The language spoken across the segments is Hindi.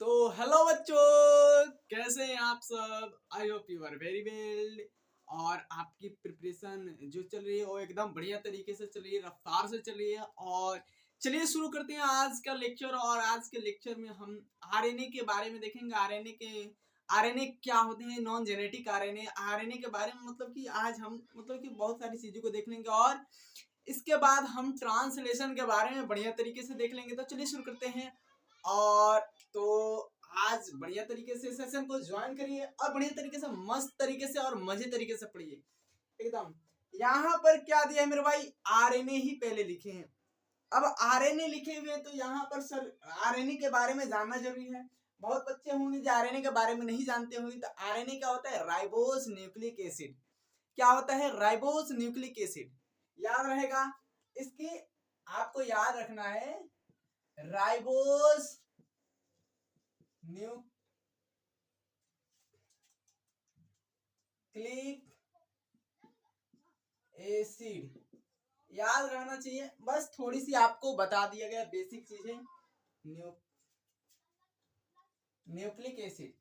तो हेलो बच्चों, कैसे हैं आप सब। I hope you are very well. और आपकी प्रिपरेशन जो चल रही है वो एकदम बढ़िया तरीके से चल रही है, रफ्तार से चल रही है। और चलिए शुरू करते हैं आज का लेक्चर। और आज के लेक्चर में हम आरएनए के बारे में देखेंगे। आरएनए क्या होते हैं, नॉन जेनेटिक आरएनए के बारे में मतलब कि आज हम मतलब कि बहुत सारी चीजों को देख लेंगे। और इसके बाद हम ट्रांसलेशन के बारे में बढ़िया तरीके से देख लेंगे। तो चलिए शुरू करते हैं। और तो आज बढ़िया तरीके से सेशन को ज्वाइन करिए और बढ़िया तरीके से, मस्त तरीके से और मजे तरीके से पढ़िए एकदम। यहाँ पर क्या दिया है मेरे भाई, आरएनए ही पहले लिखे हैं। अब आरएनए लिखे हुए हैं तो यहाँ पर सर आरएनए के बारे में जानना जरूरी है। बहुत बच्चे होंगे जो आरएनए के बारे में नहीं जानते होंगे। तो आरएनए क्या होता है, राइबोस न्यूक्लिक एसिड। क्या होता है, राइबोस न्यूक्लिक एसिड। याद रहेगा इसकी, आपको याद रखना है राइबोस न्यूक्लिक एसिड याद रहना चाहिए। बस थोड़ी सी आपको बता दिया गया बेसिक चीजें। Nucleic acid.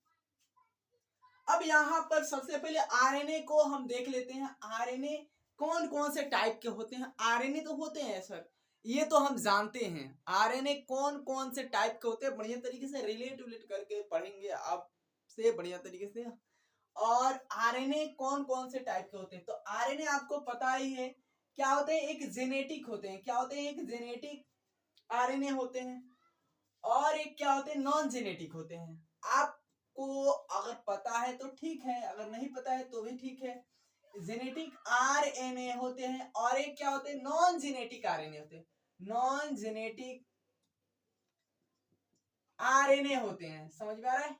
अब यहाँ पर सबसे पहले आरएनए को हम देख लेते हैं। आरएनए कौन कौन से टाइप के होते हैं। आरएनए तो होते हैं सर, ये तो हम जानते हैं। आरएनए कौन कौन से टाइप के होते हैं बढ़िया तरीके से रिलेट करके पढ़ेंगे आपसे बढ़िया तरीके से। और आरएनए कौन कौन से टाइप के होते हैं, तो आरएनए आपको पता ही है क्या होते हैं। एक जेनेटिक होते हैं। क्या होते हैं, एक जेनेटिक आरएनए होते हैं और एक क्या होते हैं, नॉन जेनेटिक होते हैं। आपको अगर पता है तो ठीक है, अगर नहीं पता है तो भी ठीक है। जेनेटिक आरएनए होते हैं और एक क्या होते हैं, नॉन जेनेटिक आरएनए होते हैं। नॉन जेनेटिक आरएनए होते हैं, समझ में आ रहा है।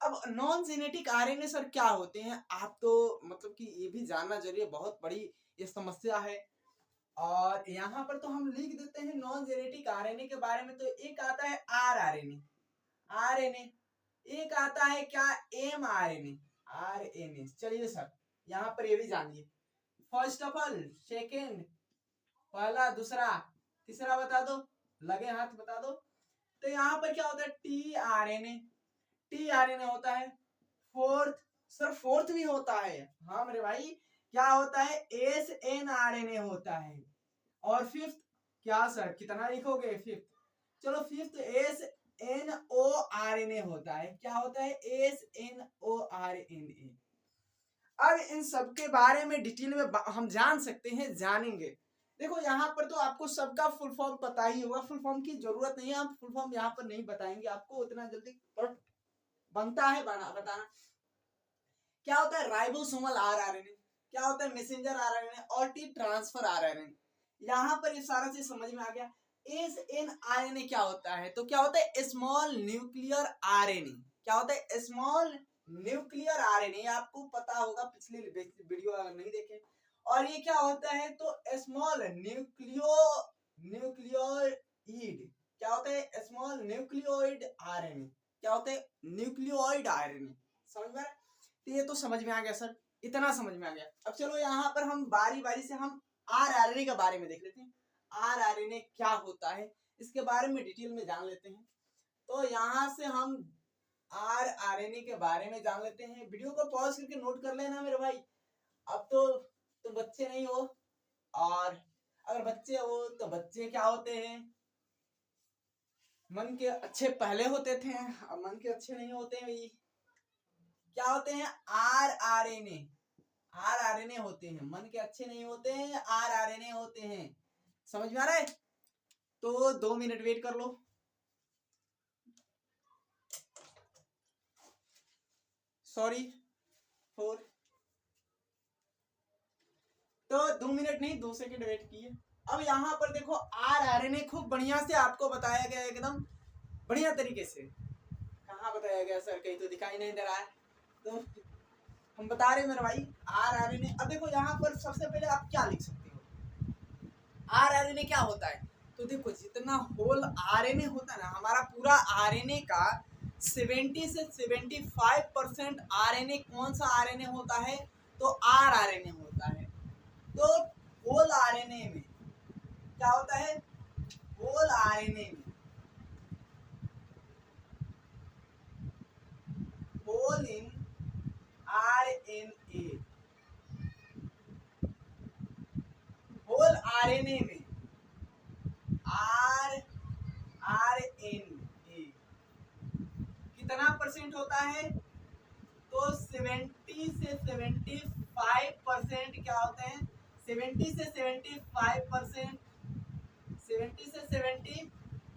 अब नॉन जेनेटिक आरएनए सर क्या होते हैं, आप तो मतलब कि ये भी जानना जरूरी है, बहुत बड़ी ये समस्या है। और यहाँ पर तो हम लिख देते हैं नॉन जेनेटिक आरएनए के बारे में। तो एक आता है आरएनए, एक आता है क्या, आरएनए। चलिए सर यहाँ पर ये भी जानिए। फर्स्ट ऑफ ऑल, सेकेंड, पहला, दूसरा, तीसरा बता दो, लगे हाथ बता दो। तो यहाँ पर क्या होता है, टीआरएनए होता है। फोर्थ, सर फोर्थ भी होता है, हाँ मेरे भाई। क्या होता है, एसएनआरएनए होता है। और फिफ्थ क्या सर, कितना लिखोगे फिफ्थ, चलो फिफ्थ एसएनओआरएनए होता है। क्या होता है, एसएनओआरएनए। अब इन सब के बारे में डिटेल में हम जान सकते हैं, जानेंगे। देखो यहाँ पर तो आपको सबका फुल फॉर्म पता ही होगा, फुल फॉर्म की जरूरत नहीं है, हम फुल फॉर्म यहाँ पर नहीं बताएंगे आपको, उतना जल्दी बनता है बताना। क्या होता है, राइबोसोमल आरएनए, क्या होता है, मैसेंजर आरएनए और टी ट्रांसफर आरएनए। यहाँ पर ये सारा चीज समझ में आ गया। एसएनआरएनए क्या होता है, तो क्या होता है, स्मॉल न्यूक्लियर आरएनए। क्या होता है, स्मॉल न्यूक्लियर आरएनए, आपको पता होगा, पिछली वीडियो अगर नहीं देखे। और ये क्या होता है, तो स्मॉल न्यूक्लियोइड। क्या होता है, स्मॉल न्यूक्लियोइड आरएनए। क्या होता है, न्यूक्लियोइड आरएनए। समझ में, तो ये तो समझ में आ गया सर, इतना समझ में आ गया। अब चलो यहाँ पर हम बारी बारी से हम आरआरएनए के बारे में देख लेते हैं। आरआरएनए क्या होता है इसके बारे में डिटेल में जान लेते हैं। तो यहाँ से हम आरआरएनए के बारे में जान लेते हैं। वीडियो को पॉज करके नोट कर लेना मेरे भाई। अब तो तुम बच्चे नहीं हो, और अगर बच्चे हो तो बच्चे क्या होते हैं, मन के अच्छे पहले होते थे, अब मन के अच्छे नहीं होते हैं भाई। क्या होते हैं, आरआरएनए होते हैं, मन के अच्छे नहीं होते हैं, आरआरएनए होते हैं। समझ में आ रहा है। तो 2 मिनट वेट कर लो। सॉरी फॉर, तो 2 मिनट नहीं 2 सेकंड वेट किए। अब यहाँ पर देखो आरआरएनए खूब बढ़िया से आपको बताया गया, एकदम बढ़िया तरीके से। कहाँ बताया गया सर, कहीं तो दिखाई नहीं दे रहा है। तो हम बता रहे हैं मेरे भाई आरआरएनए। अब देखो यहाँ पर सबसे पहले आप क्या लिख सकते हो, आरआरएनए क्या होता है। तो देखो जितना होल आरएनए होता है ना, हमारा पूरा आरएनए का 70 से 75% आरएनए कौन सा आरएनए होता है, तो आरआरएनए होता है। तो होल आरएनए में क्या होता है, होल आरएनए में whole in RNA, whole RNA में आरएनए कितना परसेंट होता है? तो 70 से 75% क्या होते हैं? 70 से 75%,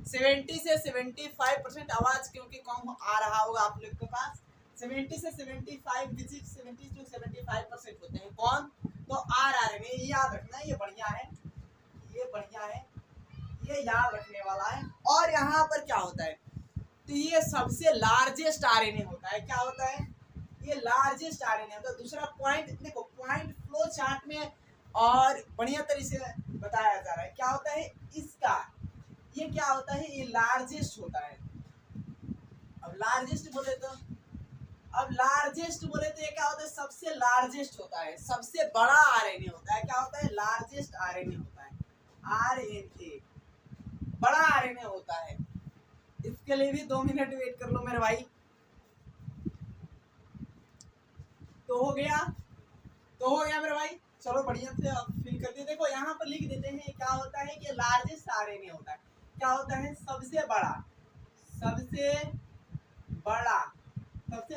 70 से 75% आवाज क्योंकि कम आ रहा होगा आप लोग के पास। 70 से 75 डिजिट 70 to 75% होते हैं कौन? तो आरएनए। ये याद रखना, ये बढ़िया है, ये बढ़िया है, ये याद रखने वाला है। और यहाँ पर क्या होता है? तो ये सबसे लार्जेस्ट आरएनए होता है। क्या होता है? ये लार्जेस्ट आरएनए होता है। दूसरा पॉइंट देखो, पॉइंट फ्लो चार्ट में और बढ़िया तरीके से बताया जा रहा है। क्या होता है इसका? ये क्या होता है? ये लार्जेस्ट होता है। अब लार्जेस्ट बोले तो ये क्या होता है? सबसे लार्जेस्ट होता है, सबसे बड़ा आरएनए होता है। क्या होता है? लार्जेस्ट आरएनए होता है, आरएनए बड़ा आरएनए होता है। इसके लिए भी 2 मिनट वेट कर लो मेरे भाई। तो हो गया मेरे भाई। चलो बढ़िया से आप फिल कर दिए। देखो यहाँ पर लिख देते हैं क्या होता है कि लार्जेस्ट आरएनए होता है। क्या होता है? सबसे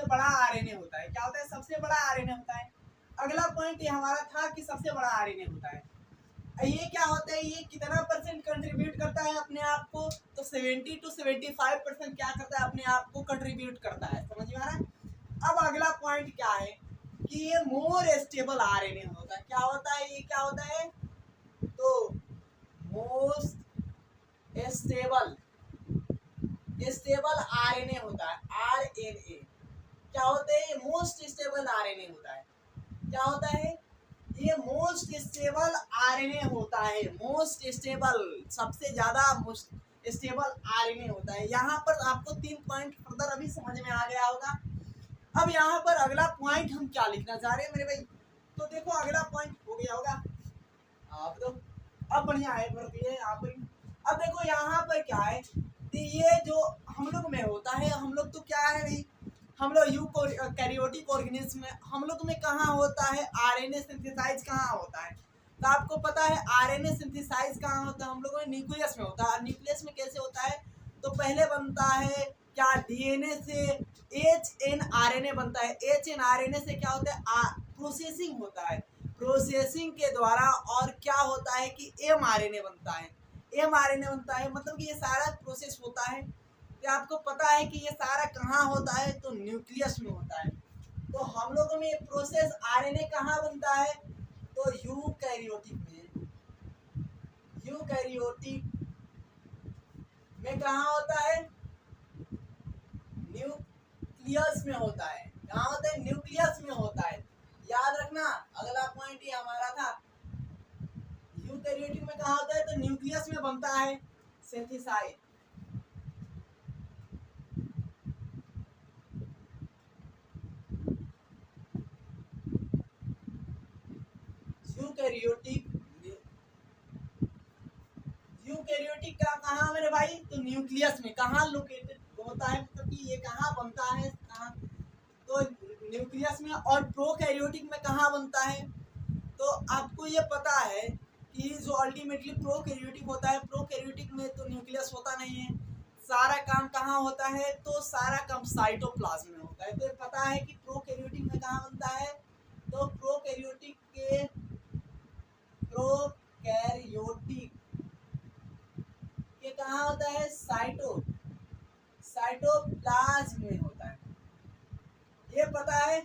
बड़ा आरएनए होता है। क्या होता है? सबसे बड़ा आरएनए होता है। अगला पॉइंट ये हमारा था कि सबसे बड़ा आरएनए होता है। ये क्या होता है? ये कितना परसेंट कंट्रीब्यूट करता है अपने आप को? तो 70 to 75% क्या करता है? अपने आप को कंट्रीब्यूट करता है। समझ में आ रहा है? अब अगला पॉइंट क्या है कि ये मोर स्टेबल आरएनए होता है। क्या होता है? ये क्या होता है? तो मोस्ट स्टेबल आरएनए होता है, आरएनए। क्या होता है? ये मोस्ट स्टेबल आरएनए होता है। क्या होता है? ये मोस्ट स्टेबल आरएनए होता है। मोस्ट स्टेबल, सबसे ज्यादा स्टेबल आरएनए होता है। यहाँ पर आपको 3 पॉइंट फर्दर अभी समझ में आ गया होगा। अब यहाँ पर अगला पॉइंट हम क्या लिखना चाह रहे हैं मेरे भाई? तो देखो अगला पॉइंट हो गया होगा आप तो। अब बढ़िया है आप। अब देखो यहाँ पर क्या है? ये जो हम लोग में होता है, हम लोग तो क्या है भाई, हम लोग यूकैरियोटिक ऑर्गेनिज्म में, हम लोग में कहाँ होता है आरएनए सिंथेसाइज कहाँ होता है? तो आपको पता है आरएनए सिंथेसाइज कहाँ होता है? हम लोगों में न्यूक्लियस में होता है। न्यूक्लियस में कैसे होता है? तो पहले बनता है क्या? डीएनए से एचएनआरएनए बनता है। एचएनआरएनए से क्या होता है? प्रोसेसिंग होता है। प्रोसेसिंग के द्वारा और क्या होता है कि एमआरएनए बनता है। एमआरएनए बनता है मतलब कि ये सारा प्रोसेस होता है। तो आपको पता है कि ये सारा कहाँ होता है? तो न्यूक्लियस में होता है। तो हम लोगों में प्रोसेस आरएनए कहाँ बनता है? तो यूकैरियोटिक में कहाँ होता है? न्यूक्लियस में होता है। कहाँ होता है? न्यूक्लियस में होता है। याद रखना, अगला पॉइंट ये हमारा था। यूकैरियोटिक में कहाँ होता है? तो न्यूक्लियस में बनता है सिंथेसाइज। यूकैरियोटिक का कहाँ मेरे भाई? तो न्यूक्लियस में। कहाँ लोकेटेड होता है? मतलब कि ये कहाँ बनता है? कहाँ? तो न्यूक्लियस में। और प्रोकैरियोटिक में कहाँ बनता है? तो आपको ये पता है कि जो अल्टीमेटली प्रोकैरियोटिक होता है, प्रोकैरियोटिक में तो न्यूक्लियस होता नहीं है। सारा काम कहाँ होता है? तो सारा काम साइटोप्लाज्म में होता है। तो पता है कि प्रोकैरियोटिक में कहाँ बनता है? तो प्रोकैरियोटिक ये कहाँ होता है? साइटोप्लाज्म में होता है। ये पता है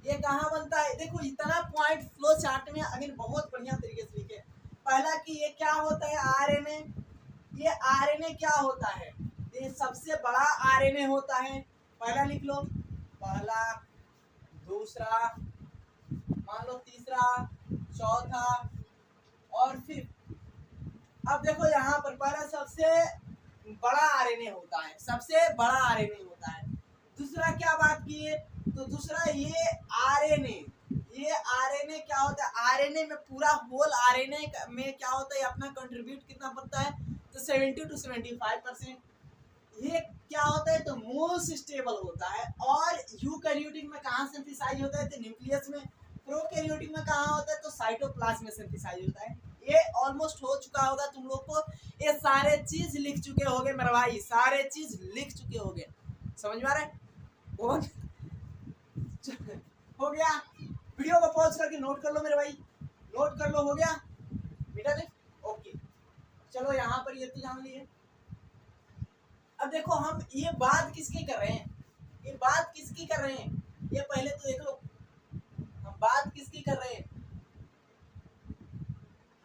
ये कहाँ बनता है? देखो इतना पॉइंट फ्लो चार्ट में अगर बहुत बढ़िया तरीके से लिखे। पहला कि ये क्या होता है? आरएनए। ये आरएनए क्या होता है? ये सबसे बड़ा आरएनए होता है। पहला लिख लो, पहला, दूसरा, मान लो तीसरा, चौथा और फिर। अब देखो यहाँ पर पहला सबसे बड़ा आरएनए होता है, सबसे बड़ा आरएनए होता है। दूसरा क्या बात की है? तो दूसरा ये आरएनए क्या होता है? आरएनए में पूरा होल आरएनए में क्या होता है? अपना कंट्रीब्यूट कितना बनता है? तो 70 to 75%। ये क्या होता है तो मोस्ट स्टेबल होता है। और यूकैरियोटिक में कहाँ सिंथेसाइज होता है तो न्यूक्लियस में। प्रोकैरियोटिक में कहाँ होता है तो साइटोप्लाज्म में सिंथेसाइज होता है। ये ऑलमोस्ट हो चुका होगा तुम लोग को, ये सारे चीज लिख चुके होगे मेरे भाई, सारे चीज लिख चुके होगे। समझ में आ रहा है? कौन हो गया? वीडियो को पॉज करके नोट कर लो मेरे भाई, नोट कर लो। हो गया बेटा ने? ओके, चलो यहाँ पर ये तो जान लिए। अब देखो हम ये बात किसकी कर रहे हैं, ये बात किसकी कर रहे हैं, ये पहले तो देख लो हम बात किसकी कर रहे हैं।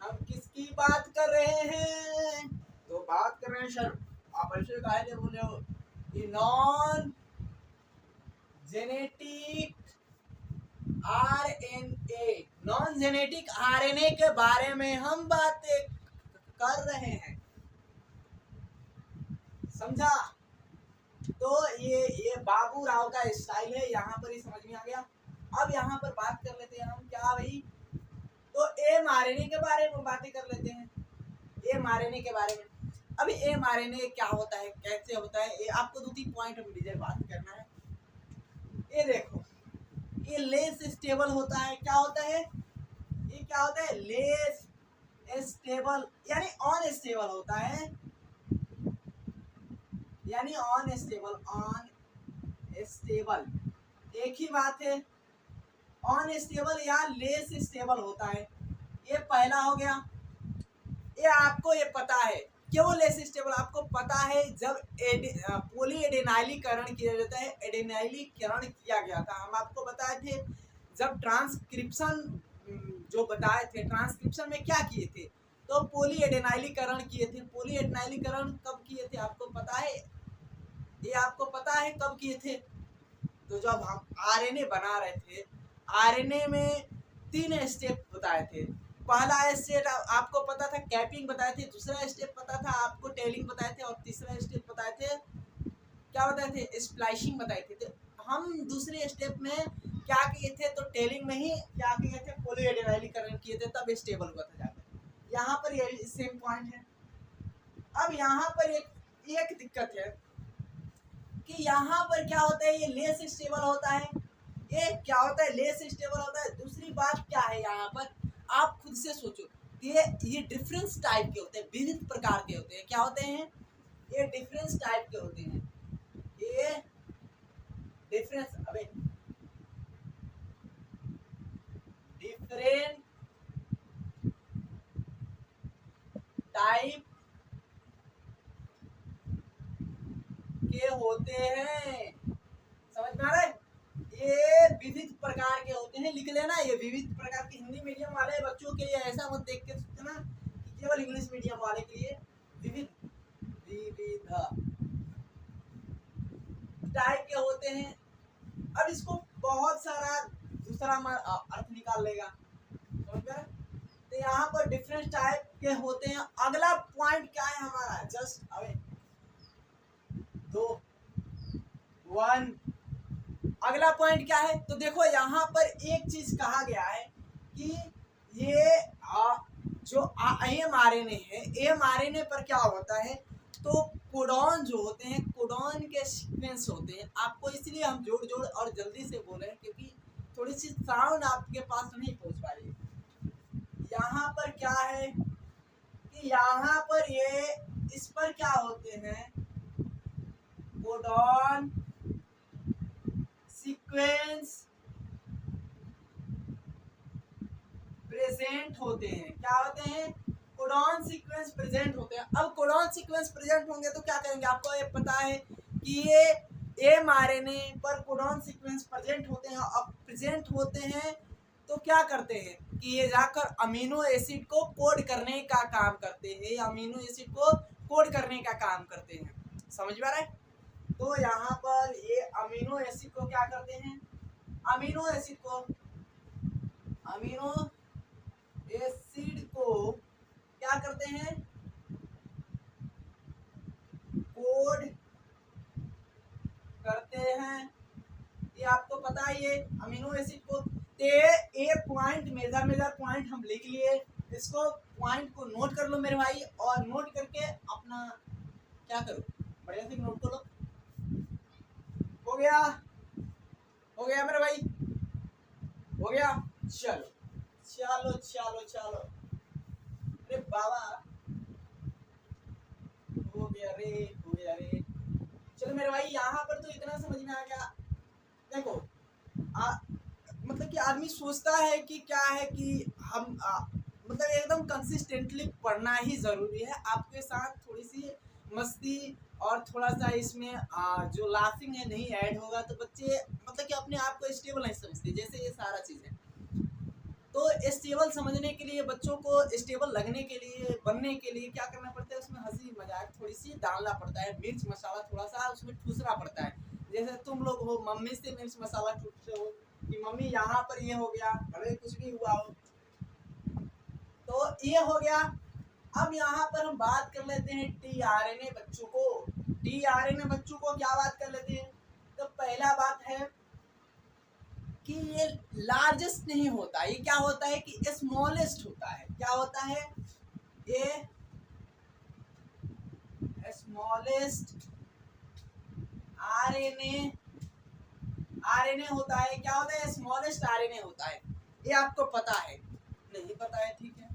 हम किसकी बात कर रहे हैं? तो बात कर रहे हैं सर, आप ऐसे काहे बोले हो, ये non genetic RNA, non genetic RNA के बारे में हम बातें कर रहे हैं। समझा? तो ये बाबू राव का स्टाइल है, यहाँ पर ही समझ में आ गया। अब यहाँ पर बात कर लेते हैं हम क्या भाई, तो एमआरएनए के बारे में बातें कर लेते हैं। एमआरएनए के बारे में, अभी एमआरएनए क्या होता है, कैसे होता है, ये आपको 2-3 पॉइंट हम डीजल बात करना है। ये देखो, ये लेस स्टेबल होता है। क्या होता है ये? क्या होता है? लेस स्टेबल यानी ऑन स्टेबल होता है, यानी ऑन स्टेबल, ऑन स्टेबल एक ही बात है। ऑन स्टेबल या लेस स्टेबल होता है, ये पहला हो गया। ये आपको ये पता है क्यों लेस स्टेबल, आपको पता है जब पोली एडेनाइलीकरण किया जाता है, एडेनाइलीकरण किया गया था, हम आपको बताए थे जब ट्रांसक्रिप्शन जो बताए थे, ट्रांसक्रिप्शन में क्या किए थे तो पोली एडेनाइलीकरण किए थे। पोली एडेनाइलीकरण कब किए थे आपको पता है? ये आपको पता है कब किए थे? तो जब हम आरएनए बना रहे थे, आरएनए में 3 स्टेप बताए थे। पहला स्टेप आपको पता था कैपिंग बताए थे, दूसरा स्टेप पता था आपको टेलिंग बताए थे, और तीसरा स्टेप बताए थे क्या बताए थे? स्प्लाइशिंग बताए थे। तो हम दूसरे स्टेप में क्या किए थे तो टेलिंग में ही क्या किए थे, पोली एडेनाइलीकरण किए थे, तब स्टेबल हुआ था जाकर। यहाँ पर ये सेम पॉइंट है। अब यहाँ पर एक दिक्कत है कि यहाँ पर क्या होता है, ये लेस स्टेबल होता है। ये क्या होता है? लेस स्टेबल होता है। दूसरी बात क्या है यहाँ पर, आप खुद से सोचो कि ये डिफरेंस टाइप के होते हैं, विविध प्रकार के होते हैं। क्या होते हैं? ये डिफरेंस टाइप के होते हैं। ये डिफरेंस, अबे डिफरेंट टाइप के होते हैं। समझ में आ रहा है? ये विविध प्रकार के होते हैं, लिख लेना। ये विविध प्रकार के, हिंदी मीडियम वाले बच्चों के लिए ऐसा मत देख के सोचना कि केवल इंग्लिश मीडियम वाले के लिए विविध टाइप के होते हैं। अब इसको बहुत सारा दूसरा अर्थ निकाल लेगा, समझ में? तो यहाँ पर डिफरेंट टाइप के होते हैं। अगला पॉइंट क्या है हमारा? जस्ट अवे 2 1, अगला पॉइंट क्या है तो देखो यहाँ पर एक चीज कहा गया है कि ये जो एमआरएनए है, एमआरएनए पर क्या होता है तो कोडॉन जो होते हैं, कोडॉन के सीक्वेंस होते हैं। आपको इसलिए हम जोड़ जोड़ और जल्दी से बोल रहे हैं क्योंकि थोड़ी सी साउंड आपके पास नहीं पहुंच पा रही है। यहाँ पर क्या है कि यहाँ पर ये इस पर क्या होते हैं, कोडॉन सीक्वेंस प्रेजेंट होते हैं। क्या होते हैं? कोडॉन सीक्वेंस प्रेजेंट होते हैं। अब कोडॉन सीक्वेंस प्रेजेंट होंगे तो क्या करेंगे? आपको ये पता है कि ये एमआरएनए पर कोडॉन सीक्वेंस प्रेजेंट होते हैं। अब प्रेजेंट होते हैं तो क्या करते हैं कि ये जाकर अमीनो एसिड को कोड करने का काम करते हैं, अमीनो एसिड को कोड करने का काम करते हैं। समझ में आ रहा है? तो यहाँ पर ये अमीनो एसिड को क्या करते हैं, अमीनो एसिड को क्या करते हैं, कोड करते हैं। ये आपको पता है, ये अमीनो एसिड को ये पॉइंट मेजर पॉइंट हम लिख लिए। इसको पॉइंट को नोट कर लो मेरे भाई, और नोट करके अपना क्या करो, बढ़िया से नोट कर लो। गया, हो गया मेरे भाई, हो गया। चलो चलो चलो चलो, अरे बाबा हो गया रे, हो गया रे। चलो मेरे भाई यहाँ पर तो इतना समझ में आ गया। देखो मतलब कि आदमी सोचता है कि क्या है कि हम मतलब एकदम कंसिस्टेंटली पढ़ना ही जरूरी है। आपके साथ थोड़ी सी मस्ती और थोड़ा सा इसमें जो लाफिंग है नहीं ऐड होगा तो बच्चे मतलब कि अपने आप को स्टेबल नहीं समझते, जैसे ये सारा चीज़ है। तो स्टेबल समझने के लिए, बच्चों को स्टेबल लगने के लिए, बनने के लिए क्या करना पड़ता है, उसमें हंसी मजाक थोड़ी सी डालना पड़ता है, मिर्च मसाला थोड़ा सा उसमें ठूसना पड़ता है। जैसे तुम लोग हो, मम्मी से मिर्च मसाला ठूसते हो कि मम्मी यहाँ पर ये हो गया, अरे कुछ भी हुआ हो, तो ये हो गया। अब यहाँ पर हम बात कर लेते हैं टीआरएनए बच्चों को। टीआरएनए बच्चों को क्या बात कर लेते हैं, तो पहला बात है कि ये लार्जेस्ट नहीं होता, ये क्या होता है कि स्मॉलेस्ट होता है। क्या होता है, ये स्मॉलेस्ट आरएनए, आरएनए होता है। क्या होता है, स्मॉलेस्ट आरएनए होता है। ये आपको पता है, नहीं पता है, ठीक है।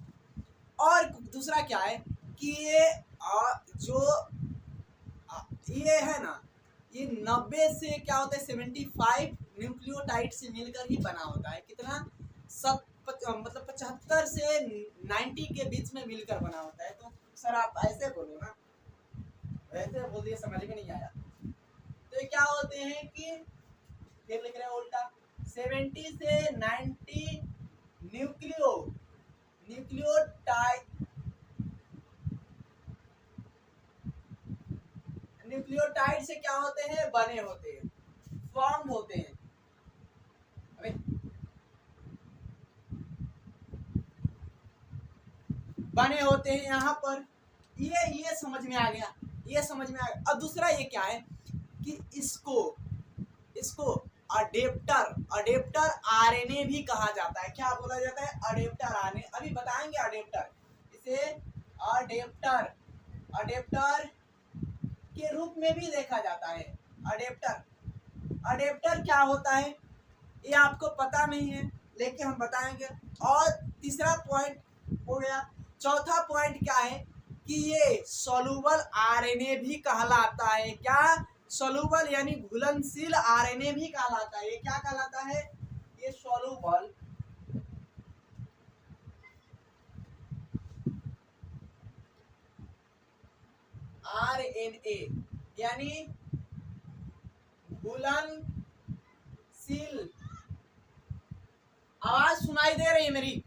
और दूसरा क्या है कि ये जो ये है ना, ये 90 से क्या होता है 75 न्यूक्लियोटाइड से मिलकर ही बना होता है। कितना, मतलब 75 से 90 के बीच में मिलकर बना होता है। तो सर आप ऐसे बोलो ना, वैसे बोल दिए, समझ में नहीं आया। तो ये क्या होते हैं कि फिर लिख रहे हैं उल्टा, 70 से 90 न्यूक्लियोटाइड से क्या होते हैं, बने होते हैं, फॉर्म होते हैं। अबे बने होते हैं यहाँ पर। ये समझ में आ गया, ये समझ में आ गया। अब दूसरा ये क्या है कि इसको अडेप्टर आरएनए भी कहा जाता है। क्या बोला जाता है, अडेप्टर आरएनए। अभी बताएंगे अडेप्टर, इसे अडेप्टर के रूप में भी देखा जाता है। अडेप्टर क्या होता है ये आपको पता नहीं है, लेकिन हम बताएंगे। और तीसरा पॉइंट हो गया। चौथा पॉइंट क्या है कि ये सोलूबल आरएनए भी कहलाता है। क्या, सोलूबल यानी घुलनशील आरएनए भी कहलाता है। ये क्या कहलाता है, ये सोलूबल आरएनए यानी घुलनशील, आवाज सुनाई दे रही है मेरी,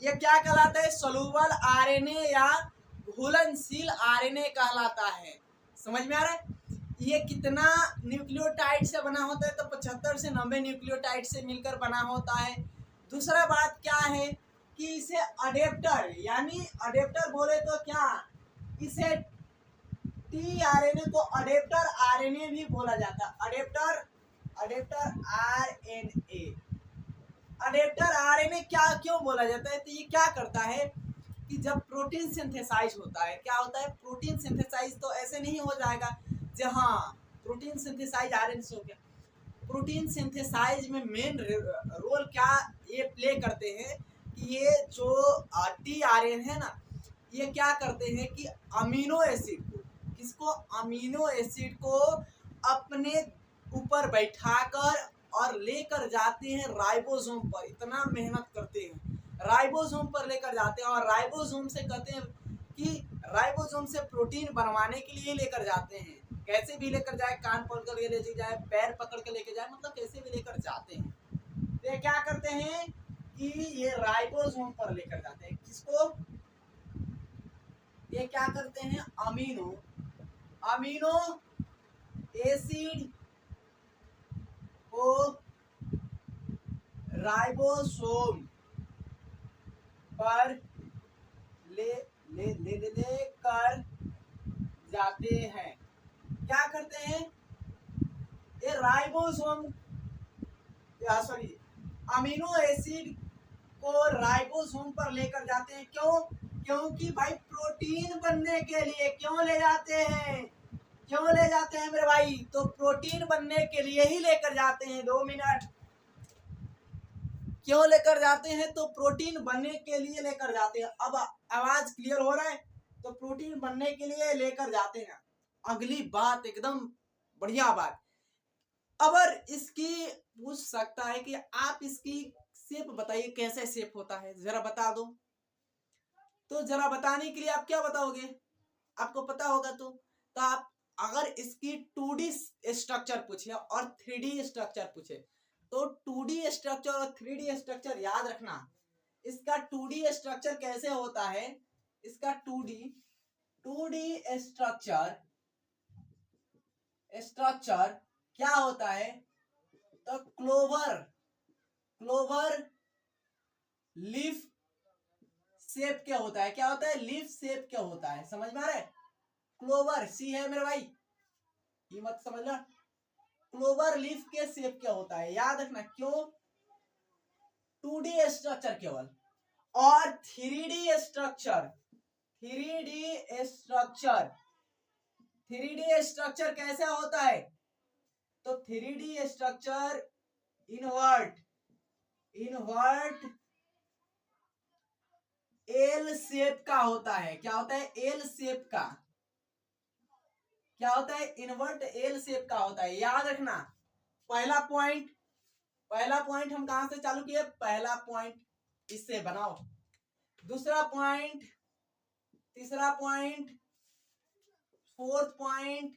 ये क्या कहलाता है, सोलूबल आरएनए या घुलनशील आरएनए कहलाता है। समझ में आ रहा है, ये कितना न्यूक्लियोटाइड से बना होता है, तो 75 से 90 न्यूक्लियोटाइड से मिलकर बना होता है। दूसरा बात क्या है कि इसे अडेप्टर, यानी अडेप्टर बोले तो क्या, इसे टीआरएनए को अडेप्टर आरएनए भी बोला जाता है। अडेप्टर आरएनए, अडेप्टर आरएनए क्या क्यों बोला जाता है, तो ये क्या करता है कि जब प्रोटीन सिंथेसाइज होता है, क्या होता है, प्रोटीन सिंथेसाइज तो ऐसे नहीं हो जाएगा जहाँ प्रोटीन सिंथेसाइज आरएनए से हो गया। प्रोटीन सिंथेसाइज में मेन रोल क्या ये प्ले करते हैं कि ये जो टीआरएनए है ना, ये क्या करते हैं कि अमीनो एसिड को, किसको, अमीनो एसिड को अपने ऊपर बैठाकर और लेकर जाते हैं राइबोसोम पर। इतना मेहनत करते हैं, राइबोसोम पर लेकर जाते हैं, और राइबोसोम से कहते हैं कि राइबोसोम से प्रोटीन बनवाने के लिए लेकर जाते हैं। कैसे भी लेकर जाए, कान पकड़ कर लेके जाए, पैर पकड़ के लेके जाए, मतलब कैसे भी लेकर जाते हैं। तो ये क्या करते हैं कि ये राइबोसोम पर लेकर जाते हैं, किसको, ये क्या करते हैं, अमीनो एसिड को राइबोसोम पर लेकर जाते हैं। क्या करते हैं, ये राइबोसोम, सॉरी, अमीनो एसिड को राइबोसोम पर लेकर जाते हैं। क्यों, क्योंकि भाई प्रोटीन बनने के लिए क्यों ले जाते हैं, क्यों ले जाते हैं मेरे भाई? तो प्रोटीन बनने के लिए ही लेकर जाते हैं। 2 मिनट। क्यों लेकर जाते हैं? तो प्रोटीन बनने के लिए लेकर जाते हैं। अब आवाज क्लियर हो रहा है? तो प्रोटीन बनने के लिए लेकर जाते हैं। अगली बात एकदम बढ़िया बात, अगर इसकी पूछ सकता है कि आप इसकी शेप बताइए, कैसे शेप होता है, जरा बता दो। तो जरा बताने के लिए आप क्या बताओगे? आपको पता होगा तो आप अगर इसकी 2D स्ट्रक्चर पूछे और 3D स्ट्रक्चर पूछे, तो 2D स्ट्रक्चर और 3D स्ट्रक्चर याद रखना। इसका 2D स्ट्रक्चर कैसे होता है? इसका 2D स्ट्रक्चर क्या होता है? तो क्लोवर लीफ शेप क्या होता है? क्या होता है? लीफ शेप क्या होता है? समझ में आ रहा है? क्लोवर सी है मेरे भाई, ये मत समझना। क्लोवर लीफ के शेप क्या होता है याद रखना। क्यों? 2D स्ट्रक्चर केवल। और 3D स्ट्रक्चर कैसे होता है? तो 3D structure invert L shape का होता है। क्या होता है? एल शेप का। क्या होता है? इनवर्ट एल शेप का होता है, याद रखना। पहला पॉइंट हम कहां से चालू किए? पहला पॉइंट इससे बनाओ, दूसरा पॉइंट, तीसरा point, fourth point,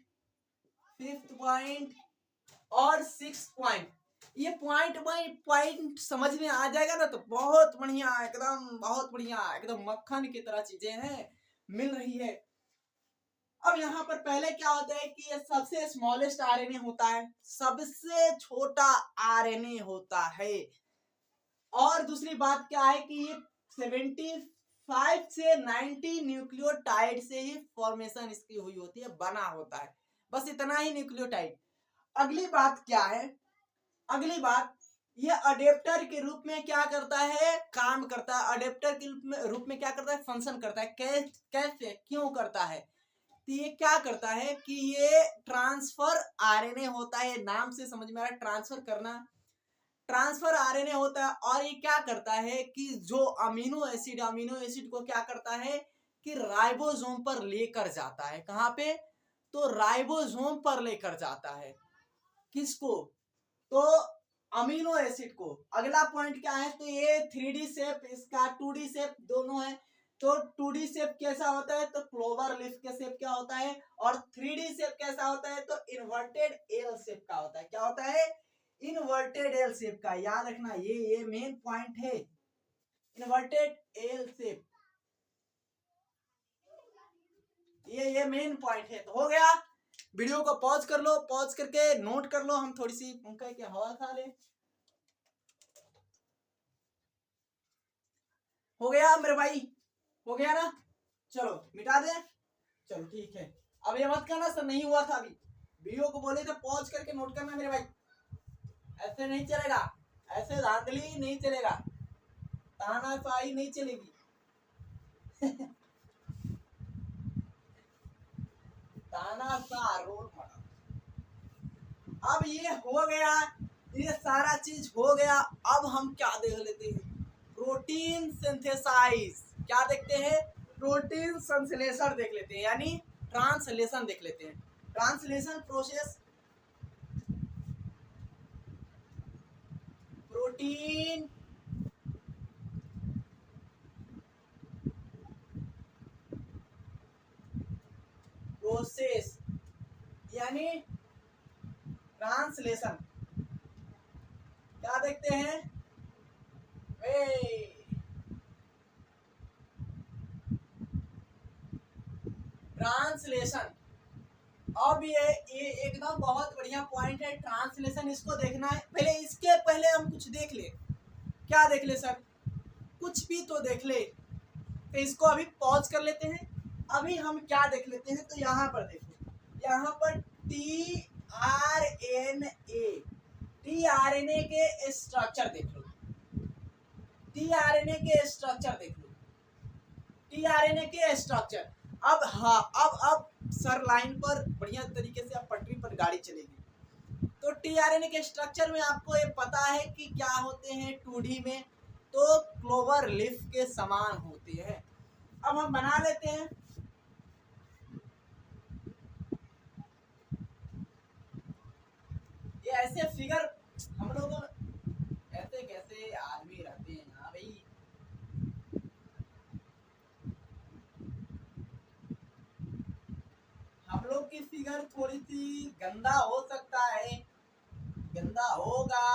fifth point और सिक्स पॉइंट। ये पॉइंट बाय पॉइंट समझ में आ जाएगा ना, तो बहुत बढ़िया, एकदम बहुत बढ़िया, एकदम मक्खन की तरह चीजें हैं, मिल रही है। अब यहाँ पर पहले क्या होता है कि ये सबसे स्मॉलेस्ट आरएनए होता है, सबसे छोटा आरएनए होता है। और दूसरी बात क्या है कि ये 75 से 90 न्यूक्लियोटाइड से ही फॉर्मेशन इसकी हुई होती है, बना होता है, बस इतना ही न्यूक्लियोटाइड। अगली बात क्या है? अगली बात, ये अडेप्टर के रूप में क्या करता है? काम करता है। अडेप्टर के रूप में क्या करता है? फंक्शन करता है। कैसे, क्यों करता है? तो ये क्या करता है कि ये ट्रांसफर आरएनए होता है, नाम से समझ में आ रहा है, ट्रांसफर करना, ट्रांसफर आरएनए होता है। और ये क्या करता है कि जो अमीनो एसिड को क्या करता है कि राइबोसोम पर लेकर जाता है। कहां पे? तो राइबोसोम पर लेकर जाता है। किसको? तो अमीनो एसिड को। अगला पॉइंट क्या है? तो ये 3D शेप, इसका 2D शेप दोनों है। तो 2D शेप कैसा होता है? तो क्लोवर लीफ के शेप क्या होता है? और 3D शेप कैसा होता है? तो इन्वर्टेड एल शेप का होता है। क्या होता है? इन्वर्टेड एल शेप का। याद रखना, ये मेन पॉइंट है, इन्वर्टेड एल शेप, ये मेन पॉइंट है। तो हो गया। वीडियो को पॉज कर लो, पॉज करके नोट कर लो, हम थोड़ी सी पंखे की हवा खा ले। हो गया मेरे भाई? हो गया ना? चलो मिटा दे। चलो ठीक है। अब ये मत कहना सर नहीं हुआ था, अभी वीडियो को बोले थे पॉज करके नोट करना मेरे भाई। ऐसे नहीं चलेगा, ऐसे धांधली नहीं चलेगा, तानाशाही नहीं चलेगी। तानाशाह रोल मॉडल। अब ये हो गया, ये सारा चीज हो गया। अब हम क्या देख लेते हैं? Protein synthesize. क्या देखते हैं? प्रोटीन संश्लेषण देख लेते हैं, यानी ट्रांसलेशन देख लेते हैं। ट्रांसलेशन प्रोसेस, प्रोटीन प्रोसेस यानी ट्रांसलेशन। क्या देखते हैं? ट्रांसलेशन। अब ये एकदम बहुत बढ़िया पॉइंट है, ट्रांसलेशन। इसको देखना है। पहले इसके पहले हम कुछ देख ले। क्या देख ले सर? कुछ भी तो देख ले। तो इसको अभी पॉज कर लेते हैं। अभी हम क्या देख लेते हैं? तो यहाँ पर देखो, यहाँ पर टीआरएनए के स्ट्रक्चर देख लो। टीआरएनए के स्ट्रक्चर देख लो। टीआरएनए के स्ट्रक्चर। अब हाँ, अब सर लाइन पर बढ़िया तरीके से अब पटरी पर गाड़ी चलेगी। तो टीआरएनए के स्ट्रक्चर में आपको ये पता है कि क्या होते हैं 2D में, तो क्लोवर लीफ के समान होते हैं। अब हम बना लेते हैं। ये ऐसे फिगर हम लोग ऐसे कैसे आदमी रहते हैं यहाँ भाई। हम लोग की फिगर थोड़ी सी गंदा हो सकता है, गंदा होगा,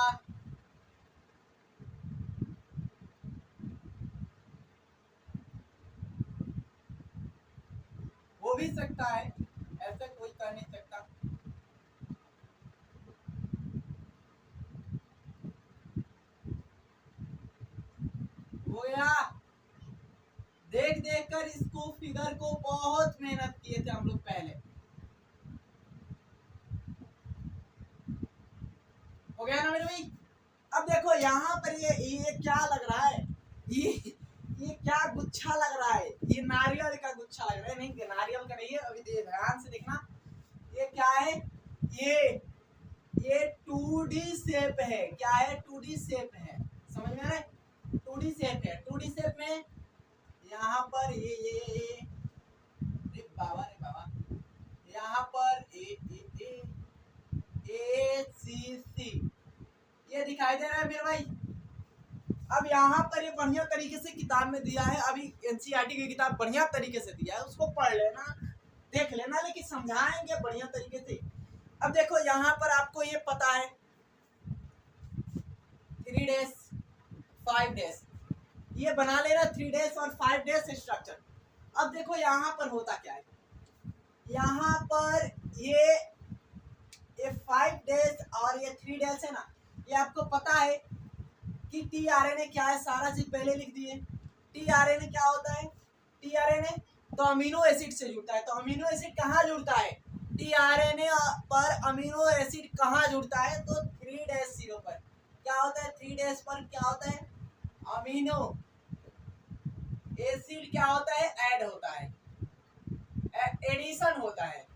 हो भी सकता है, ऐसा कोई कर नहीं सकता। हो गया। देख देख कर इसको फिगर को बहुत मेहनत किए थे हम लोग पहले। हो गया ना मेरे भाई। अब देखो यहाँ पर ये क्या लग रहा है, ये क्या गुच्छा लग रहा है, ये नारियल का गुच्छा लग रहा है। नहीं, नारियल का नहीं है, अभी ध्यान से देखना। ये क्या है, ये 2D शेप है। क्या है, 2D शेप है, समझ में आ रहा है? 2D शेप है। 2D शेप में यहाँ पर ये रे बाबा यहाँ पर ए सी सी ये दिखाई दे रहा है मेरे भाई। अब यहाँ पर ये बढ़िया तरीके से किताब में दिया है, अभी एनसीईआरटी की किताब बढ़िया तरीके से दिया है, उसको पढ़ लेना, देख लेना, लेकिन समझाएंगे बढ़िया तरीके से। अब देखो यहाँ पर आपको ये पता है 3 डेज 5 डेज, ये बना लेना 3 डेज और 5 डेज स्ट्रक्चर। अब देखो यहाँ पर होता क्या है, यहाँ पर ये 5 डेज और ये 3 डेज है ना, ये आपको पता है कि टीआरएनए क्या है, सारा चीज पहले लिख दिए। टीआरएनए क्या होता है, टीआरएनए तो अमीनो एसिड से जुड़ता है। तो अमीनो एसिड कहाँ जुड़ता है, टीआरएनए पर अमीनो एसिड कहाँ जुड़ता है, तो 3' पर क्या होता है, 3' पर क्या होता है, अमीनो एसिड क्या होता है, ऐड होता है, एडिशन होता है,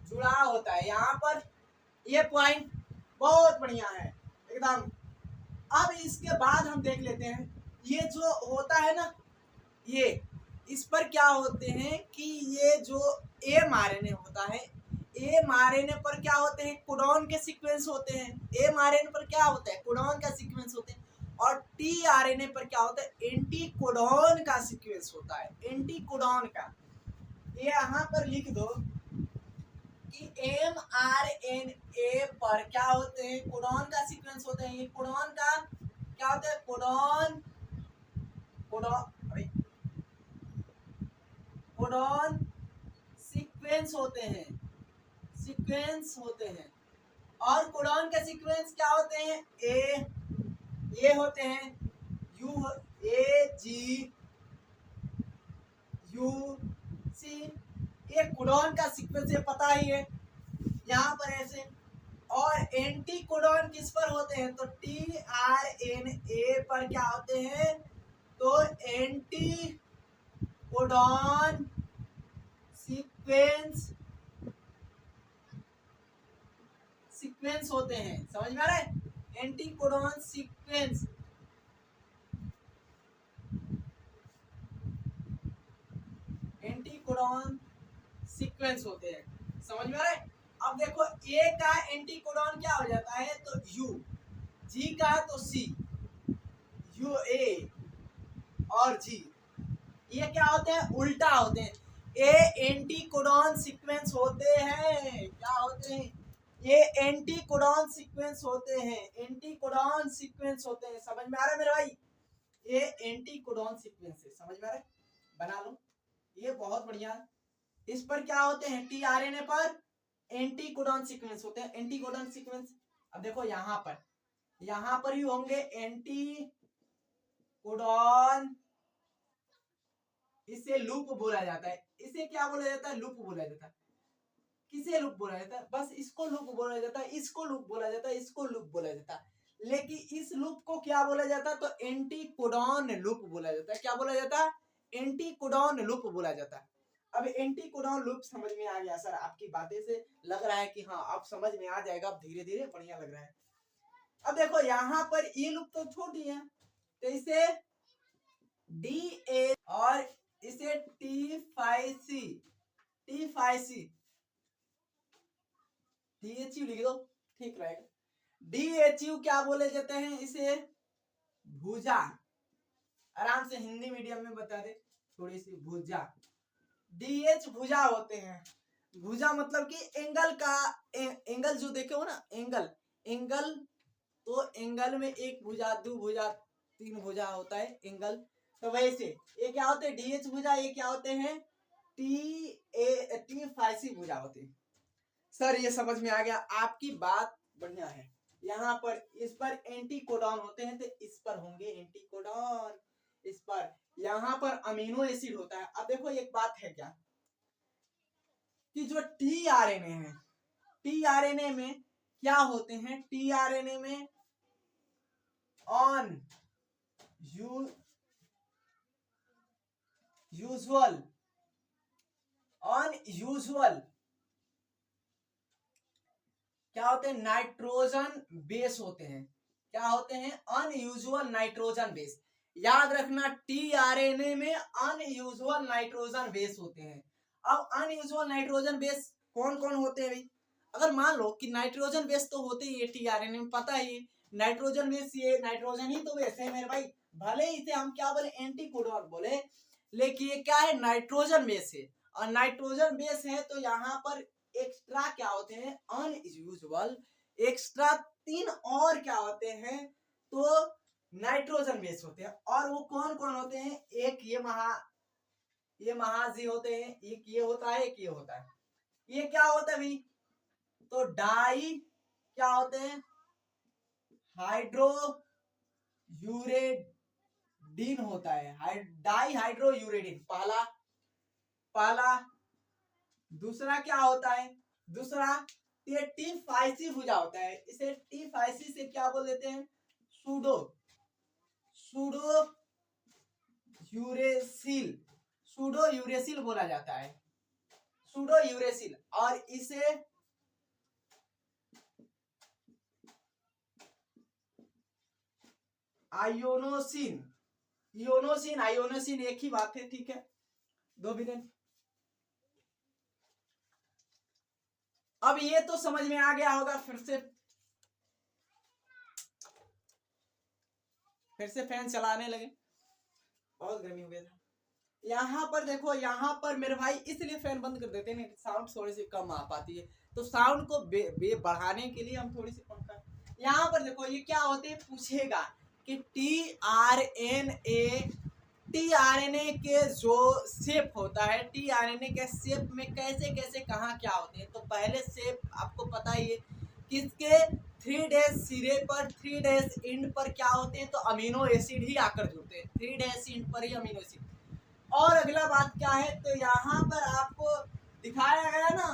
जुड़ाव होता है। यहाँ पर ये पॉइंट बहुत बढ़िया है एकदम। अब इसके बाद हम देख लेते हैं ये जो होता है ना, ये इस पर क्या होते हैं कि ये जो mRNA होता है, mRNA पर क्या होते हैं, कोडॉन के सीक्वेंस होते हैं। mRNA पर क्या होता है, कोडॉन का सीक्वेंस होते हैं। और टीआरएनए पर क्या होता है, एंटी कोडॉन का सीक्वेंस होता है, एंटी कोडॉन का। ये यहाँ पर लिख दो कि mRNA पर क्या होते हैं, कोडॉन का सीक्वेंस होते हैं। ये कोडॉन का क्या होता है, कोडॉन सीक्वेंस होते हैं, सीक्वेंस होते हैं। और कोडॉन के सीक्वेंस क्या होते हैं, ये होते हैं UAGUC, ये कोडॉन का सीक्वेंस है, पता ही है यहाँ पर ऐसे। और एंटी कोडॉन किस पर होते हैं, तो टीआरएनए पर क्या होते हैं, तो एंटी कोडॉन सीक्वेंस होते हैं। समझ में आ रहा है, anti codon sequence, anti codon sequence होते हैं। समझ में आ रहा है। अब देखो ए का एंटी कोडॉन क्या हो जाता है, तो यू, जी का है तो सी, यू ए और जी, ये क्या होते हैं, उल्टा होते हैं। ये एंटी कोडॉन सीक्वेंस होते हैं, क्या होते हैं, ये एंटी कोडॉन सीक्वेंस होते हैं, एंटी कोडॉन सीक्वेंस होते हैं। समझ में आ रहा है मेरे भाई, ये एंटी कोडॉन सीक्वेंस है, समझ में आ रहा है, बना लो, ये बहुत बढ़िया। इस पर क्या होते हैं, टीआरएनए पर एंटी कोडॉन सीक्वेंस होते हैं, एंटी कोडॉन सीक्वेंस। अब देखो यहाँ पर ही होंगे एंटी कोडॉन, इसे लूप बोला जाता है। इसे क्या बोला जाता है, लूप बोला जाता है। किसे लूप बोला जाता है, बस इसको लूप बोला जाता है, इसको लूप बोला जाता है, इसको लूप बोला जाता है। लेकिन इस लूप को क्या बोला जाता है, तो एंटी कोडॉन लूप बोला जाता है। क्या बोला जाता है, एंटीकोडॉन लूप बोला जाता है। अब एंटीकोडॉन लूप समझ में आ गया सर? आपकी बातें से लग रहा है कि हाँ अब समझ में आ जाएगा, अब धीरे धीरे बढ़िया लग रहा है। अब देखो यहाँ पर ये लूप तो छोटी है, तो इसे डी ए और इसे T5C DHU लिख दो, ठीक रहेगा। DHU क्या बोले जाते हैं? इसे भुजा, आराम से हिंदी मीडियम में बता दे थोड़ी सी, भुजा। DH भुजा होते हैं। भुजा मतलब कि एंगल का एंगल जो देखे हो ना, एंगल तो एंगल में एक भुजा, दो भुजा, तीन भुजा होता है एंगल। तो वैसे ये क्या होते हैं? DH भुजा। ये क्या होते हैं? T5C भुजा होते हैं। सर ये समझ में आ गया, आपकी बात बढ़िया है। यहाँ पर इस पर एंटीकोडॉन होते हैं, तो इस पर होंगे एंटीकोडॉन। इस पर यहाँ पर अमीनो एसिड होता है। अब देखो एक बात है क्या कि जो टीआरएनए है, टीआरएनए में क्या होते हैं? टीआरएनए में ऑन यूजुअल क्या होते हैं? नाइट्रोजन बेस होते हैं। क्या होते हैं? Unusual nitrogen base. याद रखना, टीआरएनए में अनयूजुअल नाइट्रोजन बेस होते हैं। अब अनयूजुअल नाइट्रोजन बेस कौन कौन होते हैं भाई? अगर मान लो कि नाइट्रोजन बेस तो होते ही है टीआरएनए में, पता ही नाइट्रोजन बेस, ये नाइट्रोजन ही तो बेस है मेरे भाई। भले इसे हम क्या बोले? एंटीकोडॉन बोले, लेकिन ये क्या है? नाइट्रोजन बेस है। और नाइट्रोजन बेस है तो यहाँ पर एक्स्ट्रा क्या होते हैं? अनयूजुअल एक्स्ट्रा तीन और क्या होते हैं? तो नाइट्रोजन बेस होते हैं। और वो कौन कौन होते हैं? एक ये महाजी होते हैं, एक ये होता है, एक ये होता है। ये क्या होता है भाई? तो डाई क्या होते हैं? हाइड्रो यूरेडिन होता है, डाई हाइड्रो यूरेडिन पहला। दूसरा क्या होता है? दूसरा ये T5C भुजा होता है। इसे T5C से क्या बोल देते हैं? सूडो यूरेसिल बोला जाता है, सूडो यूरेसिल। और इसे आयोनोसिन एक ही बात है, ठीक है, दो बिलियन। अब ये तो समझ में आ गया होगा। फिर से फैन चलाने लगे, बहुत गर्मी हो गया था। यहाँ पर देखो, यहाँ पर मेरे भाई इसलिए फैन बंद कर देते हैं, साउंड थोड़ी सी कम आ पाती है, तो साउंड को बढ़ाने के लिए हम थोड़ी सी पंखा। यहाँ पर देखो ये क्या होते हैं? पूछेगा कि टीआरएनए के जो शेप होता है, टीआरएनए के शेप में कैसे कैसे कहाँ क्या होते हैं। तो पहले शेप आपको पता ही है, किसके 3' सिरे पर 3' एंड पर क्या होते हैं? तो अमीनो एसिड ही आकर जुड़ते हैं, 3' एंड पर ही अमीनो एसिड। और अगला बात क्या है? तो यहाँ पर आपको दिखाया गया ना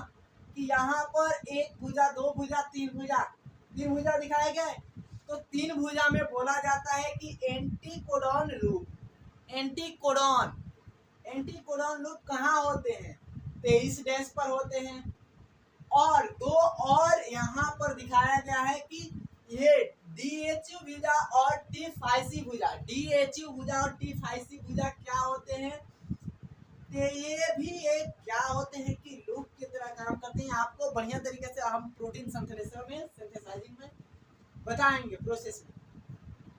कि यहाँ पर एक भुजा, दो भुजा, तीन भुजा दिखाए गए। तो तीन भुजा में बोला जाता है कि एंटीकोडॉन लूप कहाँ होते हैं? 23' पर होते हैं। और दो और यहाँ पर दिखाया गया है कि ये DHU भुजा और T5C भुजा, DHU भुजा और T5C भुजा क्या होते हैं? तो ये भी एक क्या होते हैं कि लूप की तरह काम करते हैं। आपको बढ़िया तरीके से हम प्रोटीन सिंथेसाइजिंग में बताएंगे प्रोसेस में।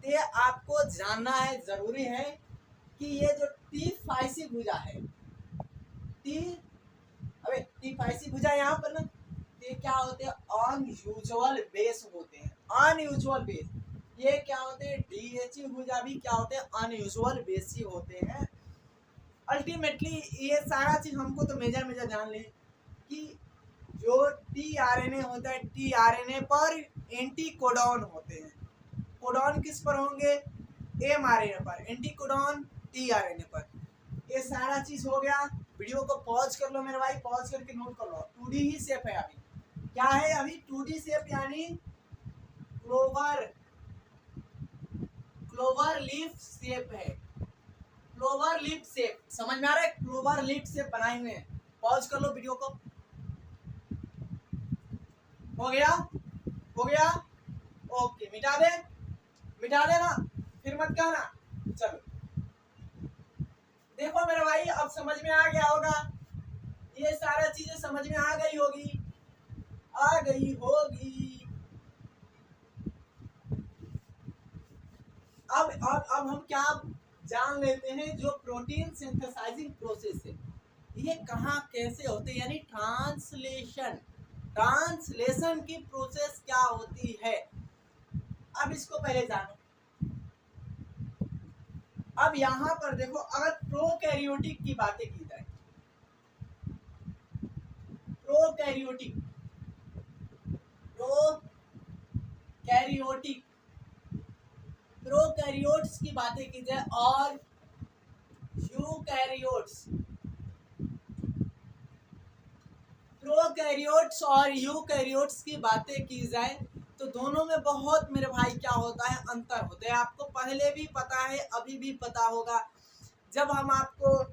तो आपको जानना है, जरूरी है कि ये जो T5C भुजा है, T5C भुजा यहाँ पर ना, ये क्या होते हैं? अनयूजुअल बेस होते हैं, अनयूजुअल बेस। ये क्या होते हैं? DHU भुजा भी क्या होते हैं? अनयूजुअल बेस ही होते हैं। अल्टीमेटली ये सारा चीज हमको तो मेजर जान ले कि जो टीआरएनए होता है, टीआरएनए पर एंटीकोडॉन होते हैं। कोडॉन किस पर होंगे? एमआरएनए पर। एंटीकोडॉन टीआरएनए पर। ये सारा चीज हो गया। वीडियो को पॉज कर लो मेरे भाई, पॉज करके नोट कर लो। 2D ही शेप है अभी। क्या है अभी? 2D शेप, यानी क्लोवर लीफ शेप है। क्लोवर लीफ शेप, समझ में आ रहा है? क्लोवर लीफ शेप बनाए हुए हैं। पॉज कर लो वीडियो को। हो गया? हो गया? ओके, मिटा दे, मिटा देना, फिर मत कहना। चलो देखो मेरे भाई, अब समझ में आ गया होगा, ये सारा चीजें समझ में आ गई होगी, आ गई होगी। अब हम क्या जान लेते हैं, जो प्रोटीन सिंथेसाइजिंग प्रोसेस है ये कहाँ कैसे होते हैं, यानी ट्रांसलेशन, ट्रांसलेशन की प्रोसेस क्या होती है। अब इसको पहले जानो। अब यहाँ पर देखो, अगर प्रोकैरियोटिक की बातें की जाए, प्रोकैरियोटिक, प्रोकैरियोटिक, प्रोकैरियोट्स की बातें की जाए और यूकैरियोट्स, प्रोकैरियोट्स और यूकैरियोट्स की बातें की जाए तो दोनों में बहुत मेरे भाई क्या होता है, अंतर होता है। आपको पहले भी पता है, अभी भी पता होगा। जब हम आपको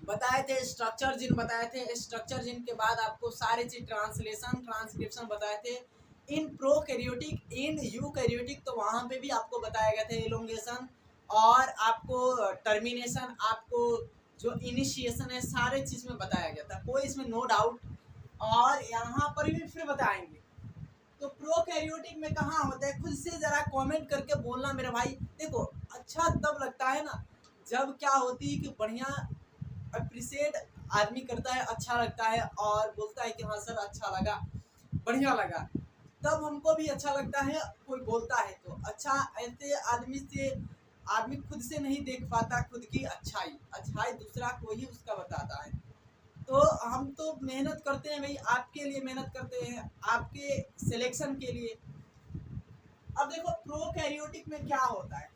बताए थे स्ट्रक्चर जीन, बताए थे स्ट्रक्चर जीन के बाद आपको सारी चीज ट्रांसलेशन, ट्रांसक्रिप्शन बताए थे इन प्रोकैरियोटिक, इन यूकैरियोटिक, तो वहां पे भी आपको बताया गया था एलोंगेशन और आपको टर्मिनेशन, आपको जो इनिशिएशन है, सारे चीज में बताया गया था, कोई इसमें नो डाउट। और यहाँ पर भी फिर बताएंगे। तो प्रोकैरियोटिक में कहाँ होता है, खुद से जरा कमेंट करके बोलना मेरे भाई। देखो अच्छा तब लगता है ना जब क्या होती है कि बढ़िया अप्रिशिएट आदमी करता है, अच्छा लगता है और बोलता है कि हाँ सर अच्छा लगा, बढ़िया लगा, तब हमको भी अच्छा लगता है। कोई बोलता है तो अच्छा, ऐसे आदमी से आदमी खुद से नहीं देख पाता खुद की अच्छाई, अच्छाई दूसरा कोई ही उसका बताता है। तो हम तो मेहनत करते हैं भाई, आपके लिए मेहनत करते हैं, आपके सिलेक्शन के लिए। अब देखो प्रोकैरियोटिक में क्या होता है,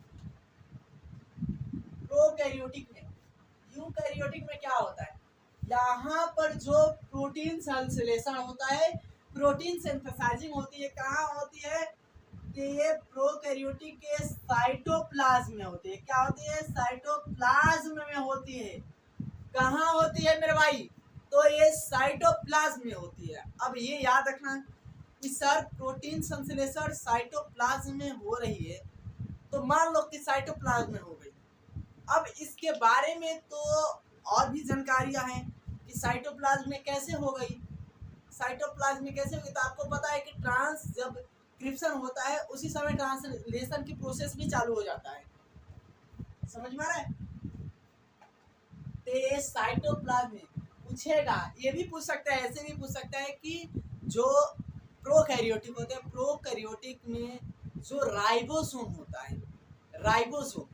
प्रोकैरियोटिक में, यूकैरियोटिक में क्या होता है, यहाँ पर जो प्रोटीन संश्लेषण होता है, प्रोटीन सिंथेसाइजिंग होती है, कहाँ होती है कि ये प्रोकैरियोटिक के साइटोप्लाज्म में होती है। क्या होती है, साइटोप्लाज्म में होती है। कहाँ होती है मेरे भाई, तो ये साइटोप्लाज्म में होती है। अब ये याद रखना कि सर प्रोटीन संश्लेषण साइटोप्लाज्म में हो रही है, तो मान लो कि साइटोप्लाज्म में हो गई। अब इसके बारे में तो और भी जानकारियां हैं कि साइटोप्लाज्म में कैसे हो गई, साइटोप्लाज्म में कैसे होगी। तो आपको पता है कि ट्रांस जब क्रिप्शन होता है उसी समय ट्रांसलेशन की प्रोसेस भी चालू हो जाता है, समझ में आ रहा है। तो ये साइटोप्लाज्म में पूछेगा, ये भी पूछ सकता है, ऐसे भी पूछ सकता है कि जो प्रोकैरियोटिक होते हैं, प्रोकैरियोटिक में जो राइबोसोम होता है, राइबोसोम,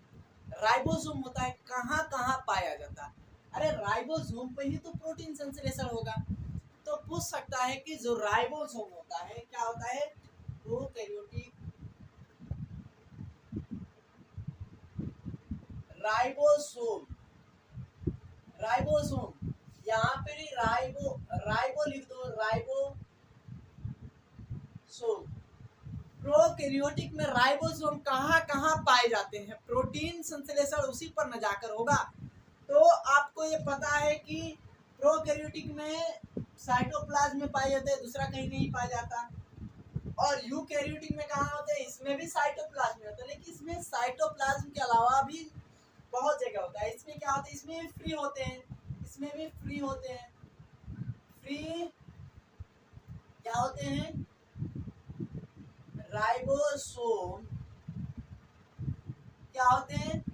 राइबोसोम होता है, कहाँ कहाँ पाया जाता है। अरे राइबोसोम पे ही तो प्रोटीन संश्लेषण होगा। तो पूछ सकता है कि जो राइबोसोम होता है, क्या होता है, प्रोकैरियोटिक राइबोसोम, राइबोसोम, यहाँ पे भी राइबो, राइबो लिख दो, राइबोसोम। प्रोकैरियोटिक में राइबोसोम कहाँ कहाँ पाए जाते हैं, प्रोटीन संश्लेषण उसी पर न जाकर होगा। तो आपको ये पता है कि प्रोकैरियोटिक में साइटोप्लाज्म में पाए जाते हैं, दूसरा कहीं नहीं पाया जाता। और यूकैरियोटिक में कहाँ होते हैं, इसमें भी साइटोप्लाज्म होता है, लेकिन इसमें साइटोप्लाज्म के अलावा भी बहुत जगह होता है। इसमें क्या होता है, इसमें भी फ्री होते हैं, इसमें भी फ्री होते हैं। फ्री क्या होते हैं, राइबोसोम क्या होते हैं,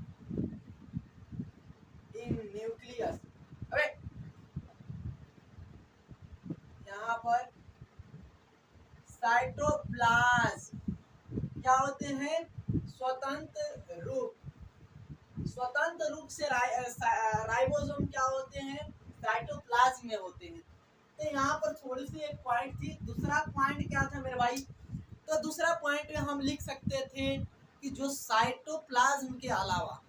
इन न्यूक्लियस। अबे यहाँ पर साइटोप्लाज्म क्या होते हैं, स्वतंत्र रूप, स्वतंत्र रूप से राइबोसोम क्या होते हैं, साइटोप्लाज्म में होते हैं। तो यहाँ पर थोड़ी सी एक पॉइंट थी। दूसरा पॉइंट क्या था मेरे भाई, तो दूसरा पॉइंट में हम लिख सकते थे कि जो साइटोप्लाज्म के अलावा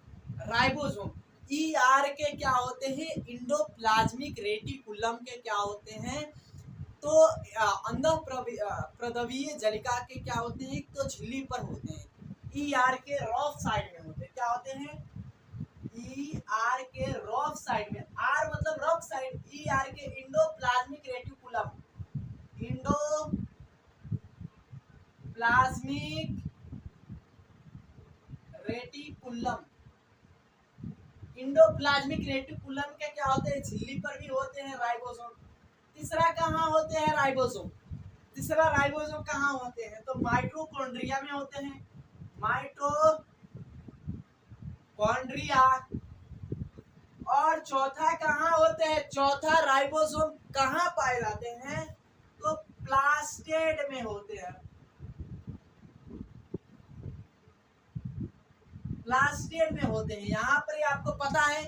राइबोसोम ER के क्या होते हैं, इंडोप्लाज्मिक रेटिकुलम के क्या होते हैं, तो अंदर प्रदवीय जलिका के क्या होते हैं, तो झिल्ली पर होते हैं। ER के रॉफ साइड में होते हैं, क्या होते हैं, ई आर के रॉफ साइड में, आर मतलब रॉफ साइड, ई आर के endoplasmic reticulum, endoplasmic reticulum. Endoplasmic reticulum के क्या होते हैं, झिल्ली पर भी होते हैं राइबोसोम। तीसरा कहाँ होते हैं राइबोसोम, तीसरा राइबोसोम कहाँ होते हैं, तो माइटोकॉन्ड्रिया में होते हैं, माइटोकॉन्ड्रिया। और चौथा कहाँ होते हैं, चौथा राइबोसोम कहाँ पाए जाते हैं, तो प्लास्टेड में होते हैं, प्लास्टेड में होते हैं। यहाँ पर आपको पता है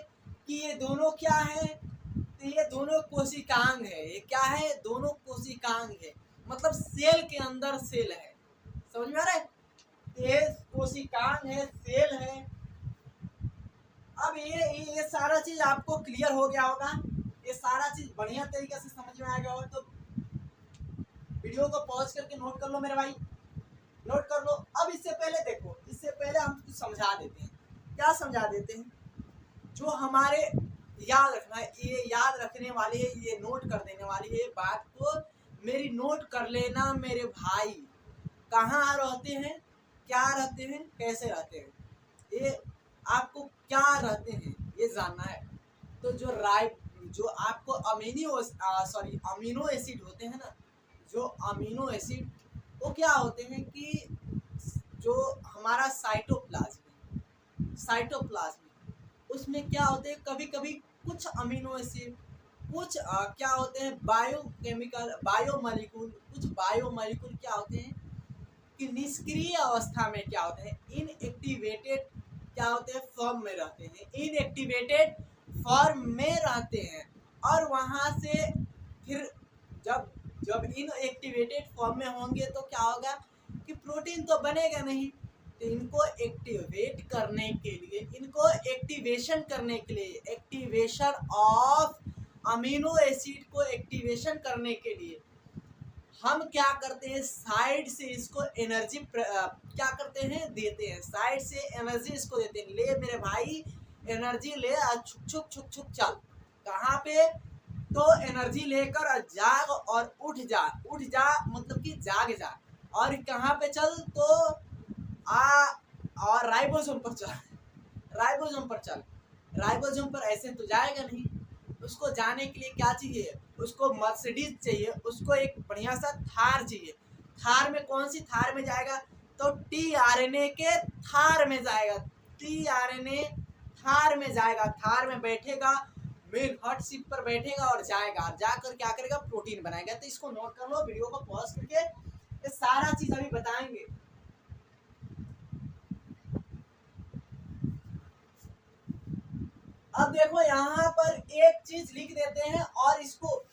कि ये दोनों क्या है, तो ये दोनों कोशिकांग है। ये क्या है, दोनों कोशिकांग है, मतलब सेल के अंदर सेल है, समझ में आ रहा है, ये कोशिकांग है, सेल है। अब ये सारा चीज आपको क्लियर हो गया होगा, ये सारा चीज बढ़िया तरीके से समझ में आ गया होगा। तो वीडियो को पॉज करके नोट कर लो मेरे भाई, नोट कर लो। अब इससे पहले देखो, इससे पहले हम कुछ समझा देते हैं। क्या समझा देते हैं, जो हमारे याद रखना है, ये याद रखने वाली है, ये नोट कर देने वाली है बात को, मेरी नोट कर लेना मेरे भाई। कहाँ रहते हैं, क्या रहते हैं, कैसे रहते हैं, ये आपको क्या रहते हैं ये जानना है। तो जो आपको अमीनो एसिड होते हैं ना, जो अमीनो एसिड वो क्या होते हैं कि जो हमारा साइटोप्लाज्म उसमें क्या होते हैं, कभी कभी कुछ अमीनो एसिड, कुछ क्या होते हैं बायोमोलिक्यूल, कुछ बायोमोलिक्यूल क्या होते हैं कि निष्क्रिय अवस्था में क्या होते हैं, इनएक्टिवेटेड क्या होते हैं, फॉर्म में रहते हैं, इनएक्टिवेटेड फॉर्म में रहते हैं। और वहां से फिर जब जब इनएक्टिवेटेड फॉर्म में होंगे तो क्या होगा कि प्रोटीन तो बनेगा नहीं, तो इनको एक्टिवेट करने के लिए, इनको एक्टिवेशन करने के लिए, एक्टिवेशन ऑफ अमीनो एसिड को एक्टिवेशन करने के लिए हम क्या करते हैं, साइड से इसको एनर्जी क्या करते हैं, देते हैं, साइड से एनर्जी इसको देते हैं। ले मेरे भाई एनर्जी ले, छुक छुक छुक छुक चल, कहाँ पे, तो एनर्जी लेकर जाग और उठ जा, उठ जा मतलब कि जाग जा, और कहाँ पे चल, तो और राइबोसोम पर चल, राइबोसोम पर चल, राइबोसोम पर ऐसे तो जाएगा नहीं, उसको जाने के लिए क्या चाहिए, उसको मर्सिडीज चाहिए, उसको एक बढ़िया सा थार चाहिए। थार में कौन सी थार में जाएगा, तो टीआरएनए के थार में जाएगा, टीआरएनए थार में जाएगा, थार में बैठेगा, मेन हॉट सीट पर बैठेगा और जाएगा, जाकर क्या करेगा, प्रोटीन बनाएगा। तो इसको नोट कर लो, वीडियो को पॉज करके, ये सारा चीज अभी बताएंगे। अब देखो यहाँ पर एक चीज लिख देते हैं और इसको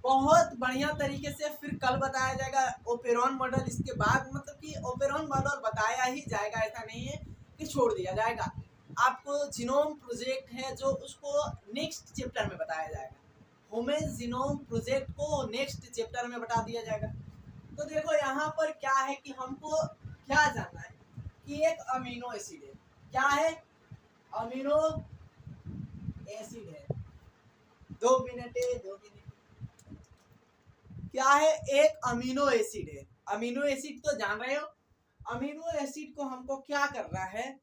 बहुत बढ़िया तरीके से फिर कल बताया जाएगा, ओपेरॉन मॉडल। इसके बाद मतलब कि ओपेरॉन मॉडल बताया ही जाएगा, ऐसा नहीं है कि छोड़ दिया जाएगा। आपको जीनोम प्रोजेक्ट है जो उसको नेक्स्ट चैप्टर में बताया जाएगा, ह्यूमन जीनोम प्रोजेक्ट को नेक्स्ट चैप्टर में बता दिया जाएगा। तो देखो यहाँ पर क्या है कि हमको क्या जानना है कि एक अमीनो एसिड है, क्या है, अमीनो एसिड है, 2 मिनट है, 2 मिनट, क्या है, एक अमीनो एसिड है। अमीनो एसिड तो जान रहे हो, अमीनो एसिड को हमको क्या करना है,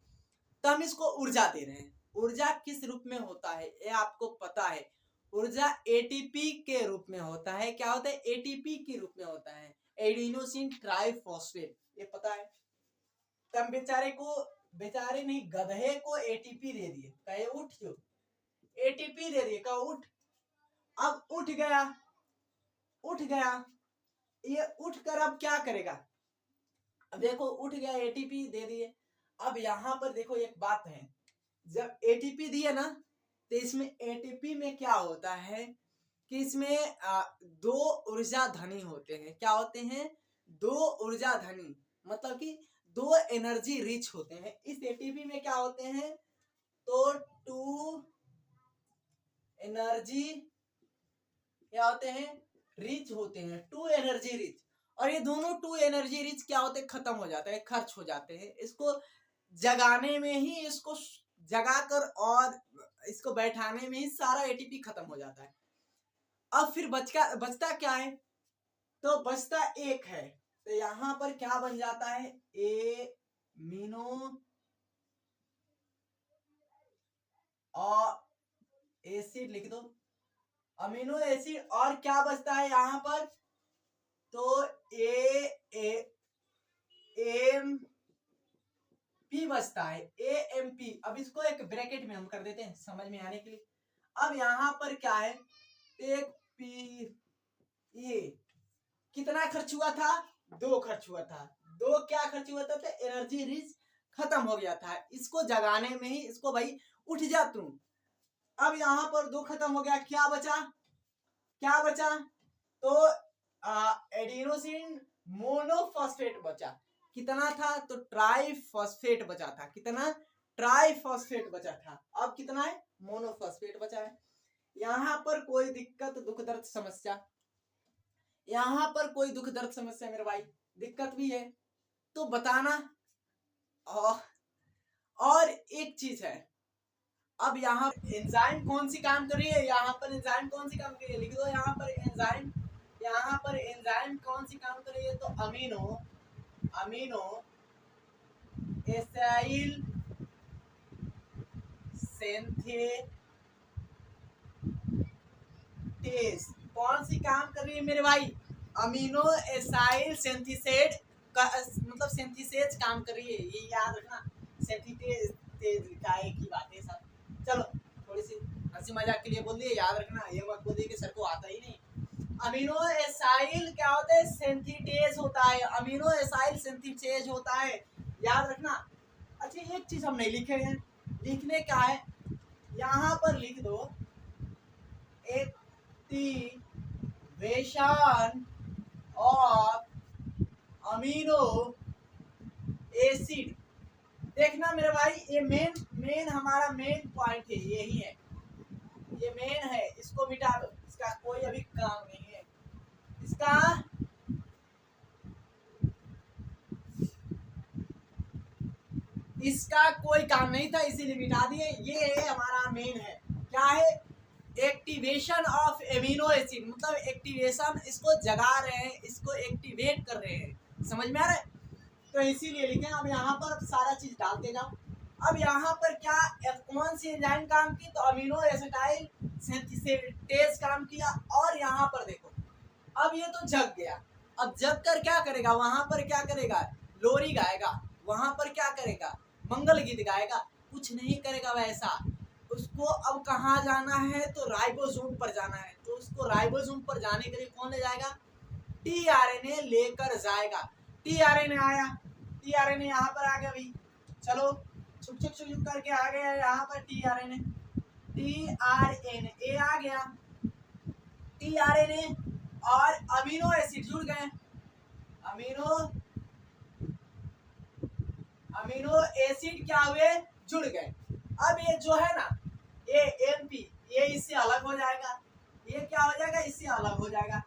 तो हम इसको ऊर्जा दे रहे हैं। ऊर्जा किस रूप में होता है ये आपको पता है, ऊर्जा एटीपी के रूप में होता है। क्या होता है, एटीपी के रूप में होता है, एडिनोसिन ट्राइफॉस्फेट, ये पता है। तब बेचारे नहीं, गधे को एटीपी दे दिए, कहे उठ क्यों, एटीपी दे दिए, कहा उठ। अब उठ गया, उठ गया, ये उठकर अब क्या करेगा, अब देखो उठ गया, एटीपी दे दिए। अब यहाँ पर देखो एक बात है, जब एटीपी दिए ना, तो इसमें एटीपी में क्या होता है कि इसमें 2 ऊर्जा धनी होते हैं। क्या होते हैं, 2 ऊर्जा धनी, मतलब कि 2 एनर्जी रिच होते हैं। इस एटीपी में क्या होते हैं, तो 2 एनर्जी क्या होते हैं, रिच होते हैं, 2 एनर्जी रिच। और ये दोनों 2 एनर्जी रिच क्या होते हैं, खत्म हो जाते हैं, खर्च हो जाते हैं। इसको जगाने में ही इसको जगाकर और इसको बैठाने में ही सारा एटीपी खत्म हो जाता है। अब फिर बचता क्या है, तो बचता एक है, तो यहां पर क्या बन जाता है, एमिनो और एसिड लिख दो, अमीनो एसिड, और क्या बचता है यहां पर, तो एम पी बचता है, AMP। अब इसको एक ब्रैकेट में हम कर देते हैं समझ में आने के लिए। अब यहां पर क्या है, एक पी, ये कितना खर्च हुआ था, 2 खर्च हुआ था, 2 क्या खर्च हुआ था, तो एनर्जी रिच खत्म हो गया था, इसको जगाने में ही इसको भाई उठ जा तुम। अब यहां पर 2 खत्म हो गया, क्या बचा, तो एडिनोसिन मोनोफॉस्फेट बचा, कितना था, तो ट्राइफॉस्फेट बचा था, कितना, ट्राइफॉस्फेट बचा था। अब कितना है, मोनोफॉस्फेट बचा है। यहां पर कोई दिक्कत दुख दर्द समस्या, यहां पर कोई दुख दर्द समस्या मेरे भाई, दिक्कत भी है तो बताना। और एक चीज है, अब यहाँ एंजाइम कौन सी काम कर रही है, यहाँ पर एंजाइम कौन सी काम कर रही है, लिख दो यहाँ पर एंजाइम, यहाँ पर एंजाइम कौन सी काम कर रही है, तो अमीनो एसाइल सिंथेटेस कौन सी काम कर रही है मेरे भाई, अमीनो एसाइल सिंथेसेट मतलब सिंथेसेज काम कर रही है, ये याद रखना, सिंथेटेस लिखा है, एक ही बात है सब। चलो थोड़ी सी हंसी मजाक के लिए बोल दिए, याद रखना, ये मत बोल दिए कि सर को आता ही नहीं। अमीनो एसाइल क्या होता है, सिंथेटेस होता है, अमीनो एसाइल सिंथेटेस होता है, याद रखना। अच्छा एक चीज हम नहीं लिखे हैं, लिखने क्या है, यहाँ पर लिख दो एक्टिवेशन ऑफ अमीनो एसिड। देखना मेरे भाई, ये मेन हमारा मेन पॉइंट है, यही है, ये मेन है, इसको मिटा दो, इसका कोई अभी काम नहीं है, इसका कोई काम नहीं था इसीलिए मिटा दिए। ये है हमारा मेन है, क्या है, एक्टिवेशन ऑफ एमिनो एसिड, मतलब एक्टिवेशन, इसको जगा रहे हैं, इसको एक्टिवेट कर रहे हैं, समझ में आ रहा है, तो इसीलिए लिखे। अब यहाँ पर सारा चीज डालते जाओ। अब यहाँ पर क्या कौन सी एंजाइम काम की, तो अमीनो एसिटाइल सिंथेसेज काम किया। और यहाँ पर देखो, अब ये तो जग गया, अब जग कर क्या करेगा, वहां पर क्या करेगा, लोरी गाएगा, वहां पर क्या करेगा, मंगल गीत गाएगा, कुछ नहीं करेगा वैसा। उसको अब कहाँ जाना है, तो राइबोसोम पर जाना है, तो उसको राइबोसोम पर जाने के लिए कौन ले जाएगा, टीआरएनए लेकर जाएगा। टीआरएनए आया, टीआरएनए यहाँ पर आ गया भाई, चलो छुक छुक छुक करके आ गया यहाँ पर टीआरएनए आ गया, टीआरएनए और अमीनो एसिड जुड़ गए, अमीनो एसिड क्या हुए, जुड़ गए। अब ये जो है ना, ये एमपी, ये इससे अलग हो जाएगा, ये क्या हो जाएगा, इससे अलग हो जाएगा,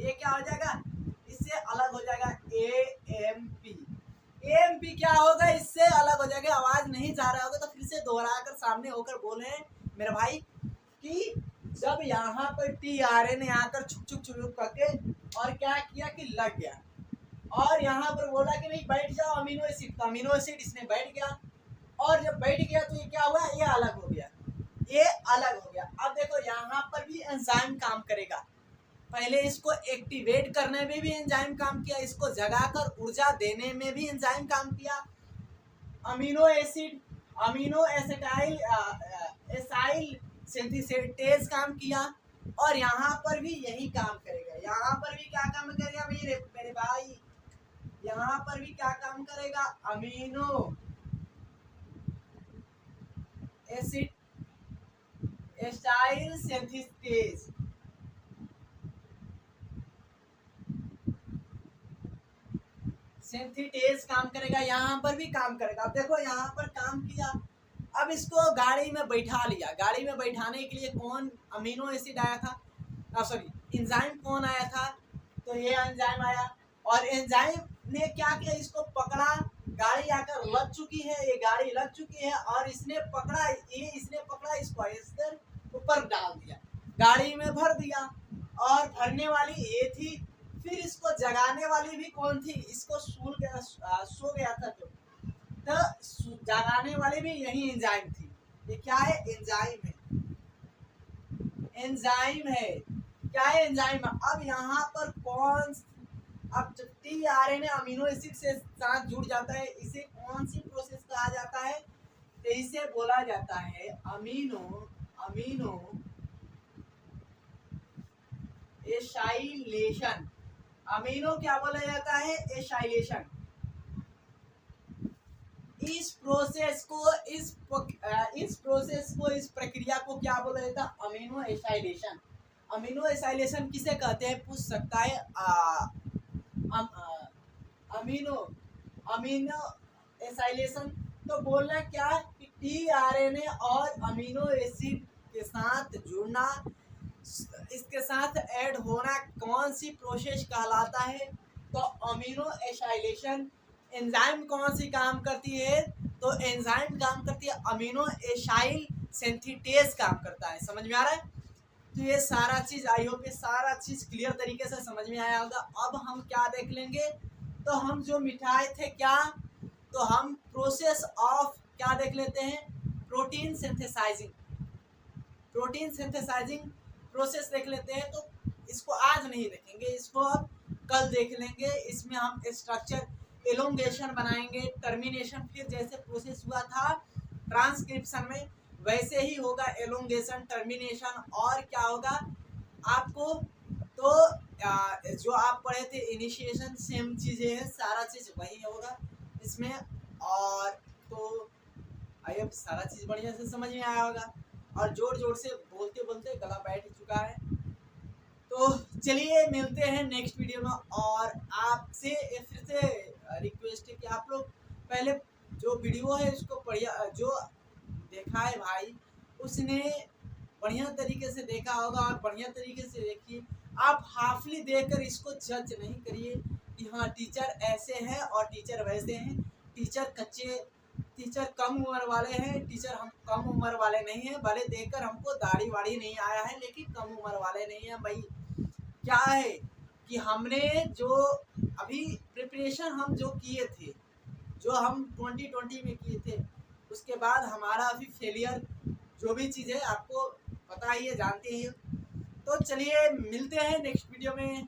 ये क्या हो जाएगा, इससे अलग हो जाएगा, एमपी क्या होगा, इससे अलग हो जाएगा। आवाज नहीं जा रहा होगा तो फिर से दोहरा कर सामने होकर बोले मेरे भाई कि जब यहाँ पर टीआरएनए आकर छुक छुक छुक करके और क्या किया कि लग गया, और यहाँ पर बोला कि नहीं बैठ जाओ अमीनो एसिड, तो अमीनो एसिड इसने बैठ गया, और जब बैठ गया तो ये क्या हुआ, ये अलग हो गया, ये अलग हो गया। अब देखो यहाँ पर भी एंजाइम काम करेगा, पहले इसको एक्टिवेट करने में भी एंजाइम काम किया, इसको जगाकर ऊर्जा देने में भी एंजाइम काम किया। Amino acid, amino acetyl acyl synthetase काम किया, और यहाँ पर भी यही काम करेगा, यहाँ पर भी क्या काम करेगा मेरे भाई, यहाँ पर भी क्या काम करेगा, अमीनो एसिड एसाइल सिंथेसेज, सिंथेटेज काम करेगा, यहाँ पर भी काम करेगा। अब देखो यहाँ पर काम किया, अब इसको गाड़ी में बैठा लिया, गाड़ी में बैठाने के लिए कौन अमीनो एसिड आया था, सॉरी एंजाइम कौन आया था, तो ये एंजाइम आया, और एंजाइम ने क्या किया, इसको पकड़ा गाड़ी आकर लग चुकी है, ये गाड़ी लग चुकी है और इसने पकड़ा इसको ऐसे ऊपर डाल दिया, गाड़ी में भर दिया। और भरने वाली ये थी, फिर इसको जगाने वाली भी कौन थी, इसको सो गया था तो जगाने वाली भी यही एंजाइम थी। ये क्या है, एंजाइम है, एंजाइम है, क्या है, एंजाइम। अब यहाँ पर अब जब टीआरएनए अमीनो एसिड से साथ जुड़ जाता है, इसे कौन सी प्रोसेस कहा जाता है, तो इसे बोला जाता है अमीनो एसाइलेशन। अमीनो क्या बोला जाता है, एसाइलेशन। इस प्रक्रिया को क्या बोला जाता है, अमीनो एसाइलेशन। अमीनो एसाइलेशन किसे कहते हैं, पूछ सकता है। अमीनो एसाइलेशन तो बोलना क्या कि टीआरएनए और अमीनो एसिड के साथ जुड़ना, इसके साथ ऐड होना कौन सी प्रोसेस कहलाता है, तो अमीनो एसाइलेशन। एंजाइम कौन सी काम करती है, तो एंजाइम काम करती है अमीनो एसाइल सिंथेटेज काम करता है। समझ में आ रहा है, तो ये सारा चीज, आई होप ये सारा चीज क्लियर तरीके से समझ में आया होगा। अब हम क्या देख लेंगे, तो हम जो मिठाई थे क्या, तो हम प्रोसेस ऑफ क्या देख लेते हैं, प्रोटीन सिंथेसाइजिंग प्रोसेस देख लेते हैं। तो इसको आज नहीं देखेंगे, इसको अब कल देख लेंगे। इसमें हम स्ट्रक्चर एलोंगेशन बनाएंगे, टर्मिनेशन, फिर जैसे प्रोसेस हुआ था ट्रांसक्रिप्शन में वैसे ही होगा एलोंगेशन, टर्मिनेशन, और क्या होगा आपको, तो जो आप पढ़े थे इनिशिएशन, सेम चीजें हैं, सारा चीज वही होगा इसमें। और तो आई अब सारा चीज बढ़िया से समझ में आया होगा, और जोर जोर से बोलते बोलते गला बैठ चुका है। तो चलिए मिलते हैं नेक्स्ट वीडियो में। और आपसे फिर से रिक्वेस्ट है कि आप लोग पहले जो वीडियो है उसको बढ़िया, जो देखा है भाई उसने बढ़िया तरीके से देखा होगा, और बढ़िया तरीके से देखिए। आप हाफली देखकर इसको जज नहीं करिए कि हाँ टीचर ऐसे हैं और टीचर वैसे हैं, टीचर कम उम्र वाले हैं, टीचर हम कम उम्र वाले नहीं हैं। भले देखकर हमको दाढ़ी वाड़ी नहीं आया है, लेकिन कम उम्र वाले नहीं हैं भाई। क्या है कि हमने जो अभी प्रिपरेशन हम जो किए थे, जो हम 2020 में किए थे, उसके बाद हमारा अभी फेलियर जो भी चीज़ है आपको पता ही है, जानते ही हो। तो चलिए मिलते हैं नेक्स्ट वीडियो में।